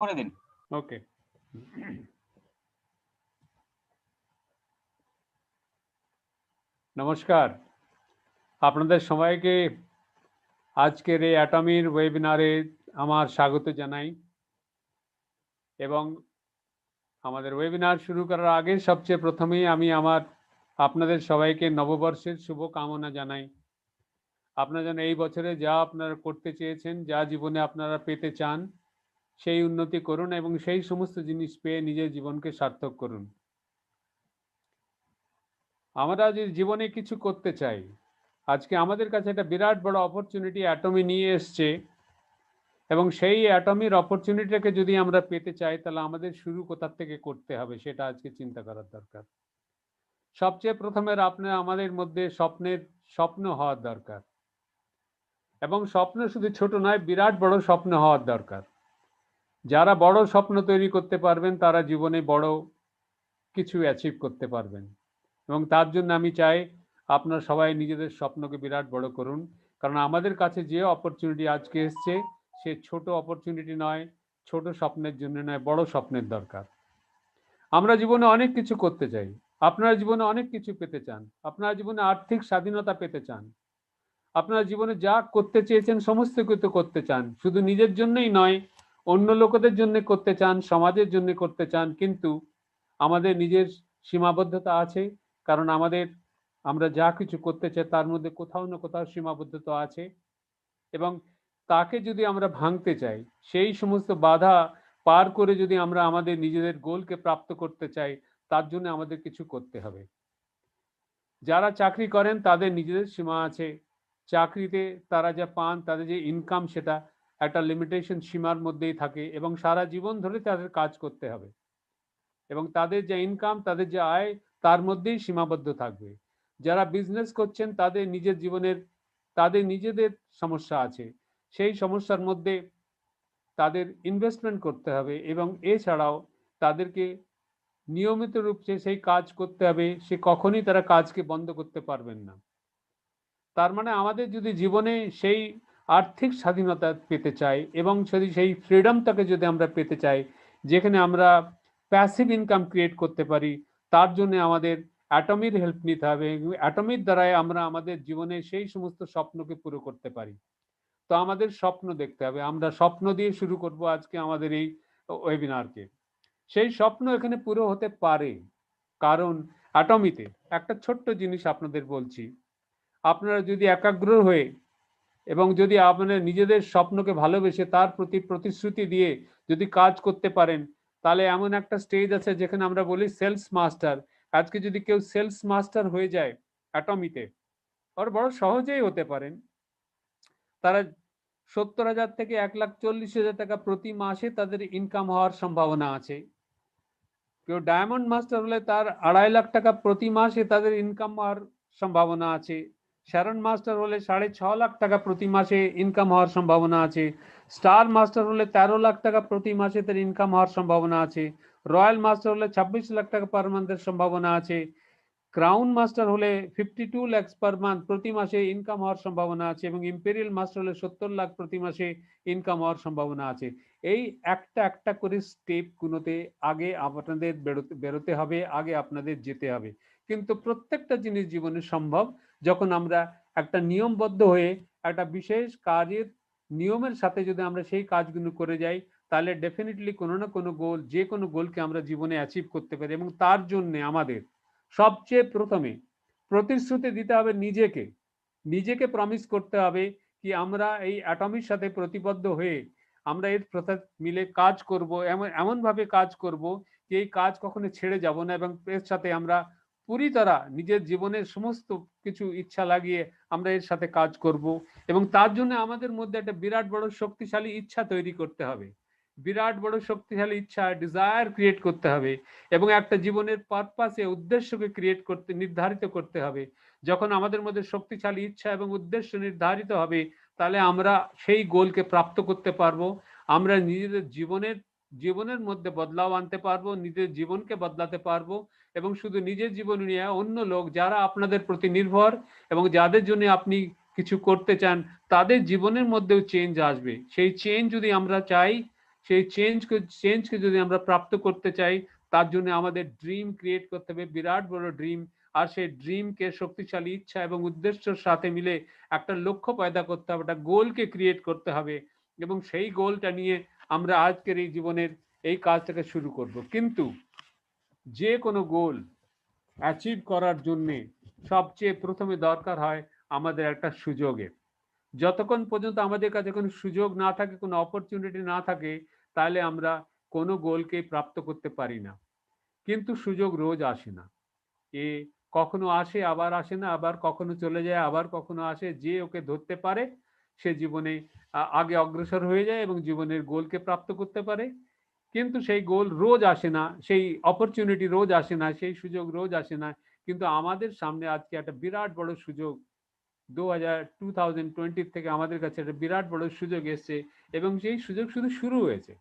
করে দিন। ওকে। নমস্কার, আপনাদের সবাইকে আজকের এই অ্যাটমির ওয়েবিনারে আমার স্বাগত জানাই। এবং আমাদের ওয়েবিনার শুরু করার আগে সবচেয়ে প্রথমেই আমি আপনাদের সবাইকে নববর্ষের শুভকামনা জানাই। আপনারা যেন এই বছরে যা আপনারা করতে চেয়েছেন, যা জীবনে আপনারা পেতে চান, সেই উন্নতি করুন এবং সেই সমস্ত জিনিস পেয়ে নিজের জীবনকে সার্থক করুন। আমরা যে জীবনে কিছু করতে চাই, আজকে আমাদের কাছে একটা বিরাট বড় অপরচুনিটি অ্যাটমি নিয়ে এসছে, এবং সেই অ্যাটমির অপরচুনিটিটাকে যদি আমরা পেতে চাই তাহলে আমাদের শুরু কোথা থেকে করতে হবে সেটা আজকে চিন্তা করার দরকার। সবচেয়ে প্রথমে আমাদের মধ্যে স্বপ্ন হওয়ার দরকার, এবং স্বপ্ন শুধু ছোট নয়, বিরাট বড় স্বপ্ন হওয়ার দরকার। যারা বড় স্বপ্ন তৈরি করতে পারবেন তারা জীবনে বড় কিছু অ্যাচিভ করতে পারবেন, এবং তার জন্য আমি চাই আপনারা সবাই নিজেদের স্বপ্নকে বিরাট বড় করুন। কারণ আমাদের কাছে যে অপরচুনিটি আজকে এসছে সে ছোট অপরচুনিটি নয়, ছোট স্বপ্নের জন্য নয়, বড় স্বপ্নের দরকার। আমরা জীবনে অনেক কিছু করতে চাই, আপনারা জীবনে অনেক কিছু পেতে চান, আপনারা জীবনে আর্থিক স্বাধীনতা পেতে চান, আপনারা জীবনে যা করতে চেয়েছেন সমস্ত কিছু করতে চান, শুধু নিজের জন্যই নয়, অন্য লোকেদের জন্য করতে চান, সমাজের জন্য করতে চান। কিন্তু আমাদের নিজের সীমাবদ্ধতা আছে, কারণ আমরা যা কিছু করতে চাই তার মধ্যে কোথাও না কোথাও সীমাবদ্ধতা আছে, এবং তাকে যদি আমরা ভাঙতে চাই, সেই সমস্ত বাধা পার করে যদি আমরা আমাদের নিজেদের গোলকে প্রাপ্ত করতে চাই, তার জন্য আমাদের কিছু করতে হবে। যারা চাকরি করেন তাদের নিজেদের সীমা আছে, চাকরিতে তারা যা পান, তাদের যে ইনকাম, সেটা একটা লিমিটেশন সীমার মধ্যেই থাকে, এবং সারা জীবন ধরে তাদের কাজ করতে হবে, এবং তাদের যে ইনকাম, তাদের যে আয়, তার মধ্যেই সীমাবদ্ধ থাকবে। যারা বিজনেস করছেন তাদের নিজেদের সমস্যা আছে, সেই সমস্যার মধ্যে তাদের ইনভেস্টমেন্ট করতে হবে, এবং এছাড়াও তাদেরকে নিয়মিত রূপে সেই কাজ করতে হবে, সে কখনই তারা কাজকে বন্ধ করতে পারবেন না। তার মানে আমাদের যদি জীবনে সেই আর্থিক স্বাধীনতা পেতে চাই, এবং সেই ফ্রিডমটাকে যদি আমরা পেতে চাই, যেখানে আমরা প্যাসিভ ইনকাম ক্রিয়েট করতে পারি, তার জন্য আমাদের অ্যাটমির হেল্প নিতে হবে। অ্যাটমির দ্বারাই আমরা আমাদের জীবনে সেই সমস্ত স্বপ্নকে পুরো করতে পারি। তো আমাদের স্বপ্ন দেখতে হবে, আমরা স্বপ্ন দিয়ে শুরু করব আজকে আমাদের এই ওয়েবিনারকে। সেই স্বপ্ন এখানে পুরো হতে পারে, কারণ অ্যাটমিতে একটা ছোট্ট জিনিস আপনাদের বলছি। আপনারা যদি একাগ্র হয়ে এবং যদি আপনারা নিজেদের স্বপ্নকে ভালোবেসে তার প্রতি প্রতিশ্রুতি দিয়ে যদি কাজ করতে পারেন, তাহলে এমন একটা স্টেজ আছে যেখানে আমরা বলি সেলস মাস্টার। আজকে যদি কেউ সেলস মাস্টার হয়ে যায় অ্যাটমিতে, আর বড় সহজেই হতে পারেন, তারা 70,000 থেকে 1,40,000 টাকা প্রতি মাসে তাদের ইনকাম হওয়ার সম্ভাবনা আছে। কেউ ডায়মন্ড মাস্টার হলে তার 2.5 লাখ টাকা প্রতি মাসে তাদের ইনকাম হওয়ার সম্ভাবনা আছে। শ্যারন মাস্টার হলে 6.5 লাখ টাকা প্রতি মাসে ইনকাম হওয়ার সম্ভাবনা আছে। স্টার মাস্টার হলে 13 লাখ টাকা প্রতি মাসে তার ইনকাম হওয়ার সম্ভাবনা আছে। রয়্যাল মাস্টার হলে 26 লাখ টাকা পার মান্থের সম্ভাবনা আছে। ক্রাউন মাস্টার হলে 52 লাখ পার মান্থ প্রতি মাসে ইনকাম হওয়ার সম্ভাবনা আছে, এবং ইম্পেরিয়াল মাস্টার হলে 70 লাখ প্রতি মাসে ইনকাম হওয়ার সম্ভাবনা আছে। এই একটা একটা করে স্টেপ গুলোতে আগে আপনাদের বেরোতে হবে, আগে আপনাদের যেতে হবে। কিন্তু প্রত্যেকটা জিনিস জীবনে সম্ভব যখন আমরা একটা নিয়মবদ্ধ হয়ে একটা বিশেষ কাজের নিয়মের সাথে যদি আমরা সেই কাজগুলো করে যাই, তাহলে ডেফিনেটলি কোনো না কোনো গোল, যে কোনো গোলকে আমরা জীবনে অ্যাচিভ করতে পারি। এবং তার জন্য আমাদের সবচেয়ে প্রথমে প্রতিশ্রুতি দিতে হবে নিজেকে। নিজেকে প্রমিস করতে হবে কি আমরা এই অ্যাটমির সাথে প্রতিবদ্ধ হয়ে আমরা এর সাথে মিলে কাজ করব, এমনভাবে কাজ করব যে এই কাজ কখনো ছেড়ে যাব না, এবং এর সাথে আমরা পুরি তারা নিজের জীবনের সমস্ত কিছু ইচ্ছা লাগিয়ে আমরা এর সাথে কাজ করব। এবং তার জন্য আমাদের মধ্যে একটা বিরাট বড় শক্তিশালী ইচ্ছা তৈরি করতে হবে, বিরাট বড় শক্তিশালী ইচ্ছা, ডিজায়ার ক্রিয়েট করতে হবে, এবং একটা জীবনের পারপাসে উদ্দেশ্যকে ক্রিয়েট করতে, নির্ধারিত করতে হবে। যখন আমাদের মধ্যে শক্তিশালী ইচ্ছা এবং উদ্দেশ্য নির্ধারিত হবে, তাহলে আমরা সেই গোলকে প্রাপ্ত করতে পারবো। আমরা নিজেদের জীবনের মধ্যে বদলাও আনতে পারবো, নিজের জীবনকে বদলাতে পারবো, এবং শুধু নিজের জীবন নিয়ে অন্য লোক যারা আপনাদের প্রতি নির্ভর এবং যাদের জন্য আপনি কিছু করতে চান, তাদের জীবনের মধ্যেও চেঞ্জ আসবে। সেই চেঞ্জ যদি আমরা চাই, সেই চেঞ্জকে যদি আমরা প্রাপ্ত করতে চাই, তার জন্য আমাদের ড্রিম ক্রিয়েট করতে হবে, বিরাট বড় ড্রিম। আর সেই ড্রিমকে শক্তিশালী ইচ্ছা এবং উদ্দেশ্যের সাথে মিলে একটা লক্ষ্য পয়দা করতে হবে, একটা গোলকে ক্রিয়েট করতে হবে, এবং সেই গোলটা নিয়ে আমরা আজকের এই জীবনের এই কাজটাকে শুরু করব। কিন্তু যে কোনো গোল অ্যাচিভ করার জন্যে সবচেয়ে প্রথমে দরকার হয় আমাদের একটা সুযোগের। যতক্ষণ পর্যন্ত আমাদের কাছে কোনো সুযোগ না থাকে, কোনো অপরচুনিটি না থাকে, তাহলে আমরা কোনো গোলকে প্রাপ্ত করতে পারি না। কিন্তু সুযোগ রোজ আসে না, এ কখনো আসে আবার আসে না, আবার কখনো চলে যায় আবার কখনো আসে। যে ওকে ধরতে পারে সে জীবনে আগে অগ্রসর হয়ে যায় এবং জীবনের গোলকে প্রাপ্ত করতে পারে। কিন্তু সেই গোল রোজ আসে না, সেই অপরচুনিটি রোজ আসে না, সেই সুযোগ রোজ আসে না। কিন্তু আমাদের সামনে আজকে একটা বিরাট বড় সুযোগ, 2020 থেকে আমাদের কাছে একটা বিরাট বড় সুযোগ এসছে, এবং সেই সুযোগ শুধু শুরু হয়েছে।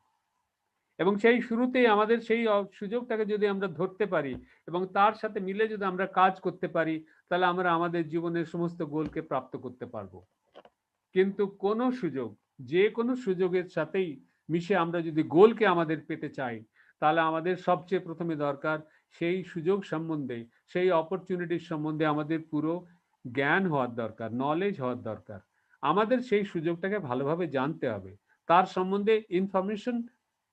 এবং সেই শুরুতেই আমাদের সেই সুযোগটাকে যদি আমরা ধরতে পারি এবং তার সাথে মিলে যদি আমরা কাজ করতে পারি, তাহলে আমরা আমাদের জীবনের সমস্ত গোলকে প্রাপ্ত করতে পারবো। কিন্তু কোনো সুযোগ, যে কোনো সুযোগের সাথেই মিশে আমরা যদি গোলকে আমাদের পেতে চাই, তাহলে আমাদের সবচেয়ে প্রথমে দরকার সেই সুযোগ সম্বন্ধে, সেই অপরচুনিটির সম্বন্ধে আমাদের পুরো জ্ঞান হওয়ার দরকার, নলেজ হওয়ার দরকার। আমাদের সেই সুযোগটাকে ভালোভাবে জানতে হবে, তার সম্বন্ধে ইনফরমেশন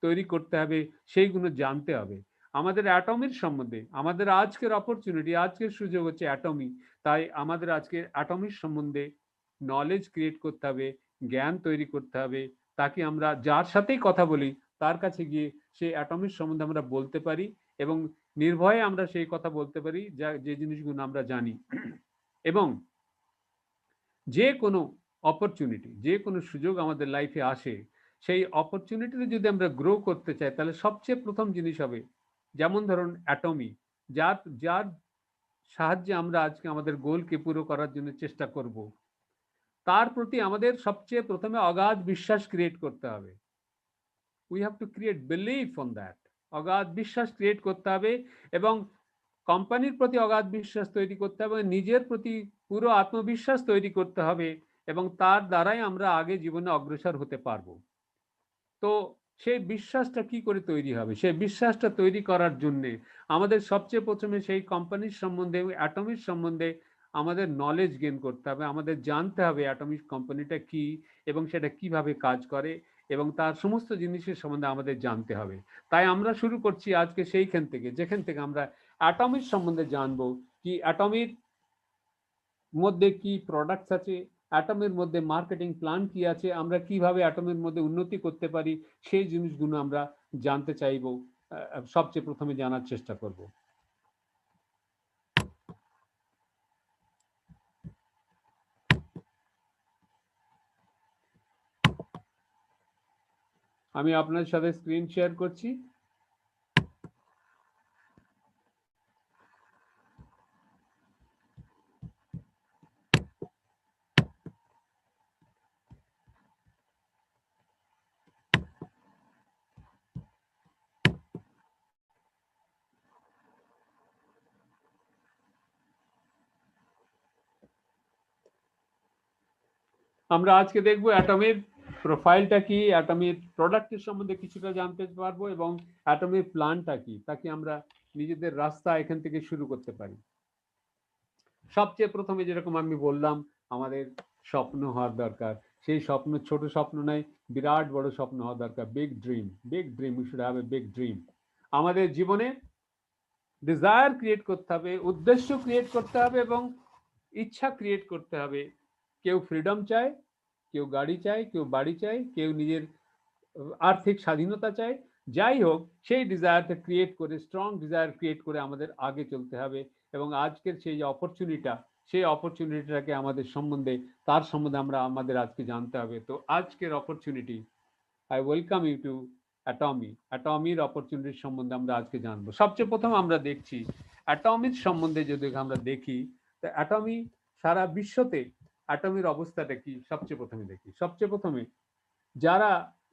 তৈরি করতে হবে, সেইগুলো জানতে হবে। আমাদের অ্যাটমির সম্বন্ধে, আমাদের আজকের অপরচুনিটি, আজকের সুযোগ হচ্ছে অ্যাটমি। তাই আমাদের আজকে অ্যাটমির সম্বন্ধে নলেজ ক্রিয়েট করতে হবে, জ্ঞান তৈরি করতে হবে, তাকে আমরা যার সাথেই কথা বলি তার কাছে গিয়ে সেই অ্যাটমির সম্বন্ধে আমরা বলতে পারি এবং নির্ভয়ে আমরা সেই কথা বলতে পারি যে জিনিসগুলো আমরা জানি। এবং যে কোনো অপরচুনিটি, যে কোনো সুযোগ আমাদের লাইফে আসে, সেই অপরচুনিটিতে যদি আমরা গ্রো করতে চাই, তাহলে সবচেয়ে প্রথম জিনিস হবে, যেমন ধরুন অ্যাটমি, যার যার সাহায্যে আমরা আজকে আমাদের গোলকে পুরো করার জন্য চেষ্টা করব, তার প্রতি আমাদের সবচেয়ে প্রথমে অগাধ বিশ্বাস ক্রিয়েট করতে হবে। We have to create believe on that. অগাধ বিশ্বাস ক্রিয়েট করতে হবে এবং কোম্পানির প্রতি অগাধ বিশ্বাস তৈরি করতে হবে, নিজের প্রতি পুরো আত্মবিশ্বাস তৈরি করতে হবে, এবং তার দ্বারাই আমরা আগে জীবনে অগ্রসর হতে পারবো। তো সেই বিশ্বাসটা কি করে তৈরি হবে? সেই বিশ্বাসটা তৈরি করার জন্যে আমাদের সবচেয়ে প্রথমে সেই কোম্পানির সম্বন্ধে, অ্যাটমিক সম্বন্ধে আমাদের নলেজ গেইন করতে হবে। আমাদের জানতে হবে অ্যাটমিক কোম্পানিটা কি এবং সেটা কিভাবে কাজ করে, এবং তার সমস্ত জিনিসের সম্বন্ধে আমাদের জানতে হবে। তাই আমরা শুরু করছি আজকে সেইখান থেকে, যেখান থেকে আমরা অ্যাটমিক সম্বন্ধে জানবো, কি অ্যাটমিক মধ্যে কি প্রোডাক্টস আছে, অ্যাটমের মধ্যে মার্কেটিং প্ল্যান কি আছে, আমরা কিভাবে অ্যাটমের মধ্যে উন্নতি করতে পারি, সেই জিনিসগুলো আমরা জানতে চাইবো, সবচেয়ে প্রথমে জানার চেষ্টা করব। আমি আপনার সাথে স্ক্রিন শেয়ার করছি। আমরা আজকে দেখবো অ্যাটমের প্রোফাইলটা কি, অ্যাটমের প্রোডাক্টের সম্বন্ধে কিছুটা জানতে পারবো, এবং অ্যাটমের প্ল্যানটা কি, তাকে আমরা নিজেদের রাস্তা এখান থেকে শুরু করতে পারি। সবচেয়ে প্রথমে যেরকম আমি বললাম, আমাদের স্বপ্ন হওয়ার দরকার। সেই স্বপ্ন ছোট স্বপ্ন নয়, বিরাট বড় স্বপ্ন হওয়া দরকার। Big dream, big dream, we should have a big dream. আমাদের জীবনে ডিজায়ার ক্রিয়েট করতে হবে, উদ্দেশ্য ক্রিয়েট করতে হবে এবং ইচ্ছা ক্রিয়েট করতে হবে। কেউ ফ্রিডম চায়, কেউ গাড়ি চায়, কেউ বাড়ি চায়, কেউ নিজের আর্থিক স্বাধীনতা চায়। যাই হোক, সেই ডিজায়ারটা ক্রিয়েট করে, স্ট্রং ডিজায়ার ক্রিয়েট করে আমাদের আগে চলতে হবে, এবং আজকের সেই যে অপরচুনিটিটা, সেই অপরচুনিটিটাকে আমাদের সম্বন্ধে, তার সম্বন্ধে আমরা আমাদের আজকে জানতে হবে। তো আজকের opportunity, I welcome you to Atomy. অ্যাটমির অপরচুনিটির সম্বন্ধে আমরা আজকে জানবো। সবচেয়ে প্রথম আমরা দেখছি অ্যাটমির সম্বন্ধে, যদি আমরা দেখি, তো অ্যাটমি সারা বিশ্বতে অ্যাটমির অবস্থাটা কি সবচেয়ে প্রথমে দেখি। সবচেয়ে প্রথমে যারা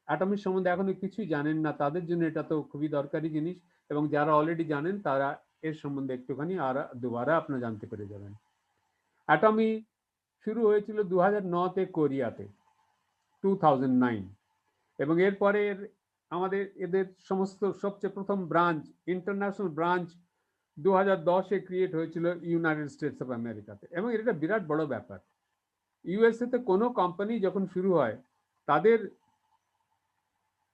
অ্যাটমির সম্বন্ধে এখনো কিছুই জানেন না, তাদের জন্য এটা তো খুবই দরকারি জিনিস, এবং যারা অলরেডি জানেন তারা এর সম্বন্ধে একটুখানি আর দুবারা আপনারা জানতে পেরে যাবেন। অ্যাটমি শুরু হয়েছিল 2009-তে কোরিয়াতে, 2009, এবং এরপরে আমাদের এদের সমস্ত সবচেয়ে প্রথম ব্রাঞ্চ, ইন্টারন্যাশনাল ব্রাঞ্চ 2010-এ ক্রিয়েট হয়েছিল ইউনাইটেড স্টেটস অফ আমেরিকাতে, এবং এটা একটা বিরাট বড় ব্যাপার। ইউএসএ তে কোনো কোম্পানি যখন শুরু হয়, তাদের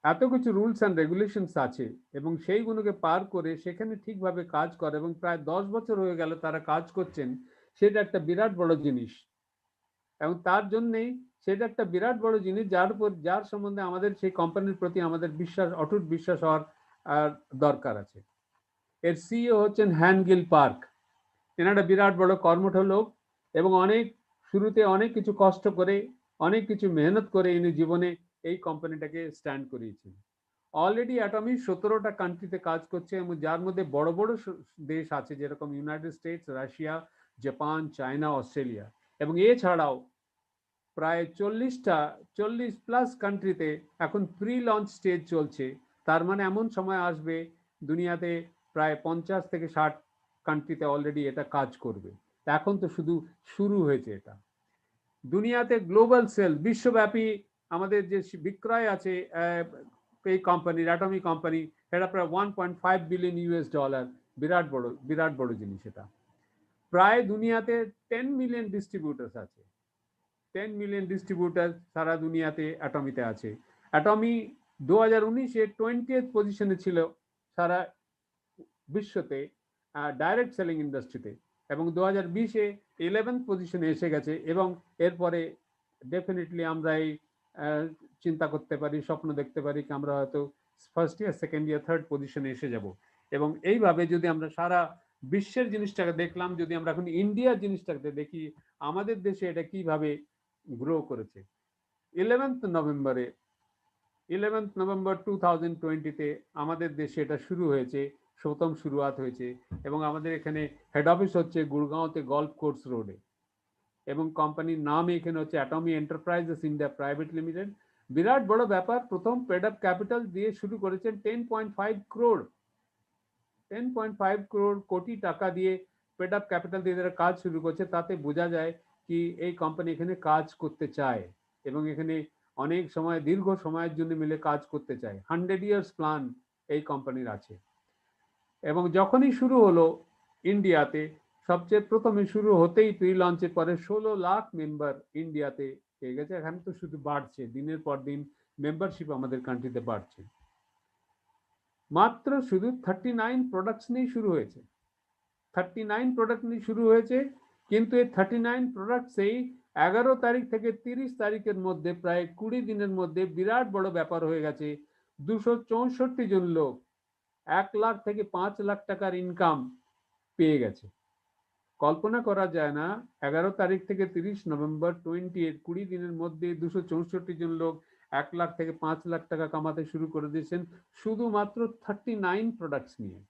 এত কিছু রুলস অ্যান্ড রেগুলেশনস আছে, এবং সেইগুলোকে পার করে সেখানে ঠিকভাবে কাজ করে, এবং প্রায় 10 বছর হয়ে গেল তারা কাজ করছেন। সেটা একটা বিরাট বড় জিনিস, এবং তার জন্যেই সেটা একটা বিরাট বড় জিনিস যার সম্বন্ধে আমাদের সেই কোম্পানির প্রতি আমাদের বিশ্বাস, অটুট বিশ্বাস হওয়ার দরকার আছে। এর সিইও হচ্ছেন হ্যানগিল পার্ক। এনারা বিরাট বড় কর্মঠ লোক, এবং অনেক শুরুতে অনেক কিছু কষ্ট করে, অনেক কিছু মেহনত করে ইনি জীবনে এই কোম্পানিটাকে স্ট্যান্ড করিয়েছেন। অলরেডি অ্যাটমি 17টা কান্ট্রিতে কাজ করছে, এবং যার মধ্যে বড় বড় দেশ আছে যেরকম United states, Russia, Japan, China, Australia, এবং এছাড়াও প্রায় 40+ কান্ট্রিতে এখন প্রি লঞ্চ স্টেজ চলছে। তার মানে এমন সময় আসবে দুনিয়াতে প্রায় 50 থেকে 60 কান্ট্রিতে অলরেডি এটা কাজ করবে। এখন তো শুধু শুরু হয়েছে এটা। দুনিয়াতে গ্লোবাল সেল, বিশ্বব্যাপী আমাদের যে বিক্রয় আছে এই কোম্পানির, অ্যাটমি কোম্পানি, এটা প্রায় 1.5 বিলিয়ন ইউএস ডলার। বিরাট বড় জিনিস এটা। প্রায় দুনিয়াতে 10 মিলিয়ন ডিস্ট্রিবিউটার্স আছে। 10 মিলিয়ন ডিস্ট্রিবিউটার সারা দুনিয়াতে অ্যাটমিতে আছে। অ্যাটমি 2019-এ 20th পজিশনে ছিল সারা বিশ্বতে ডাইরেক্ট সেলিং ইন্ডাস্ট্রিতে, এবং 2020-এ 11th পজিশনে এসে গেছে, এবং এরপরে ডেফিনেটলি আমরা এই চিন্তা করতে পারি, স্বপ্ন দেখতে পারি কি আমরা হয়তো first year, second year, third পজিশনে এসে যাব। এবং এইভাবে যদি আমরা সারা বিশ্বের জিনিসটাকে দেখলাম, যদি আমরা এখন ইন্ডিয়ার জিনিসটাকে দেখি, আমাদের দেশে এটা কিভাবে গ্রো করেছে। 11th নভেম্বর 2020-তে আমাদের দেশে এটা শুরু হয়েছে, প্রথম শুরুয়াত হয়েছে, এবং আমাদের এখানে হেড অফিস হচ্ছে গুড়গাঁওতে গল্ফ কোর্স রোডে, এবং কোম্পানির নাম এখানে হচ্ছে Atomy enterprises India private limited. বিরাট বড় ব্যাপার, প্রথম পেড আপ ক্যাপিটাল দিয়ে শুরু করেছেন 10.5 কোটি টাকা দিয়ে পেড আপ ক্যাপিটাল দিয়ে যারা কাজ শুরু করছে, তাতে বোঝা যায় কি এই কোম্পানি এখানে কাজ করতে চায়, এবং এখানে অনেক সময় দীর্ঘ সময়ের জন্য মিলে কাজ করতে চায়। 100 ইয়ার্স প্ল্যান এই কোম্পানির আছে। এবং যখনই শুরু হলো ইন্ডিয়াতে, সবচেয়ে প্রথমে শুরু হতেই প্রি লঞ্চের পরে 16 লাখ মেম্বার ইন্ডিয়াতে পেয়ে গেছে। এখানে তো শুধু বাড়ছে, দিনের পর দিন মেম্বারশিপ আমাদের কান্ট্রিতে বাড়ছে। মাত্র শুধু 39 প্রোডাক্টস নিয়ে শুরু হয়েছে, 39 প্রোডাক্ট নিয়ে শুরু হয়েছে, কিন্তু এই 39 প্রোডাক্ট সেই 11 তারিখ থেকে 30 তারিখের মধ্যে, প্রায় 20 দিনের মধ্যে বিরাট বড় ব্যাপার হয়ে গেছে। 264 জন লোক 1 লাখ থেকে 5 লাখ টাকার ইনকাম পেয়ে গেছে। কল্পনা করা যায় না, 11 তারিখ থেকে 30 নভেম্বর 20 দিনের মধ্যে 264 জন লোক 1 লাখ থেকে 5 লাখ টাকা কামাতে শুরু করে দিয়েছেন, শুধুমাত্র 39 প্রোডাক্টস নিয়ে।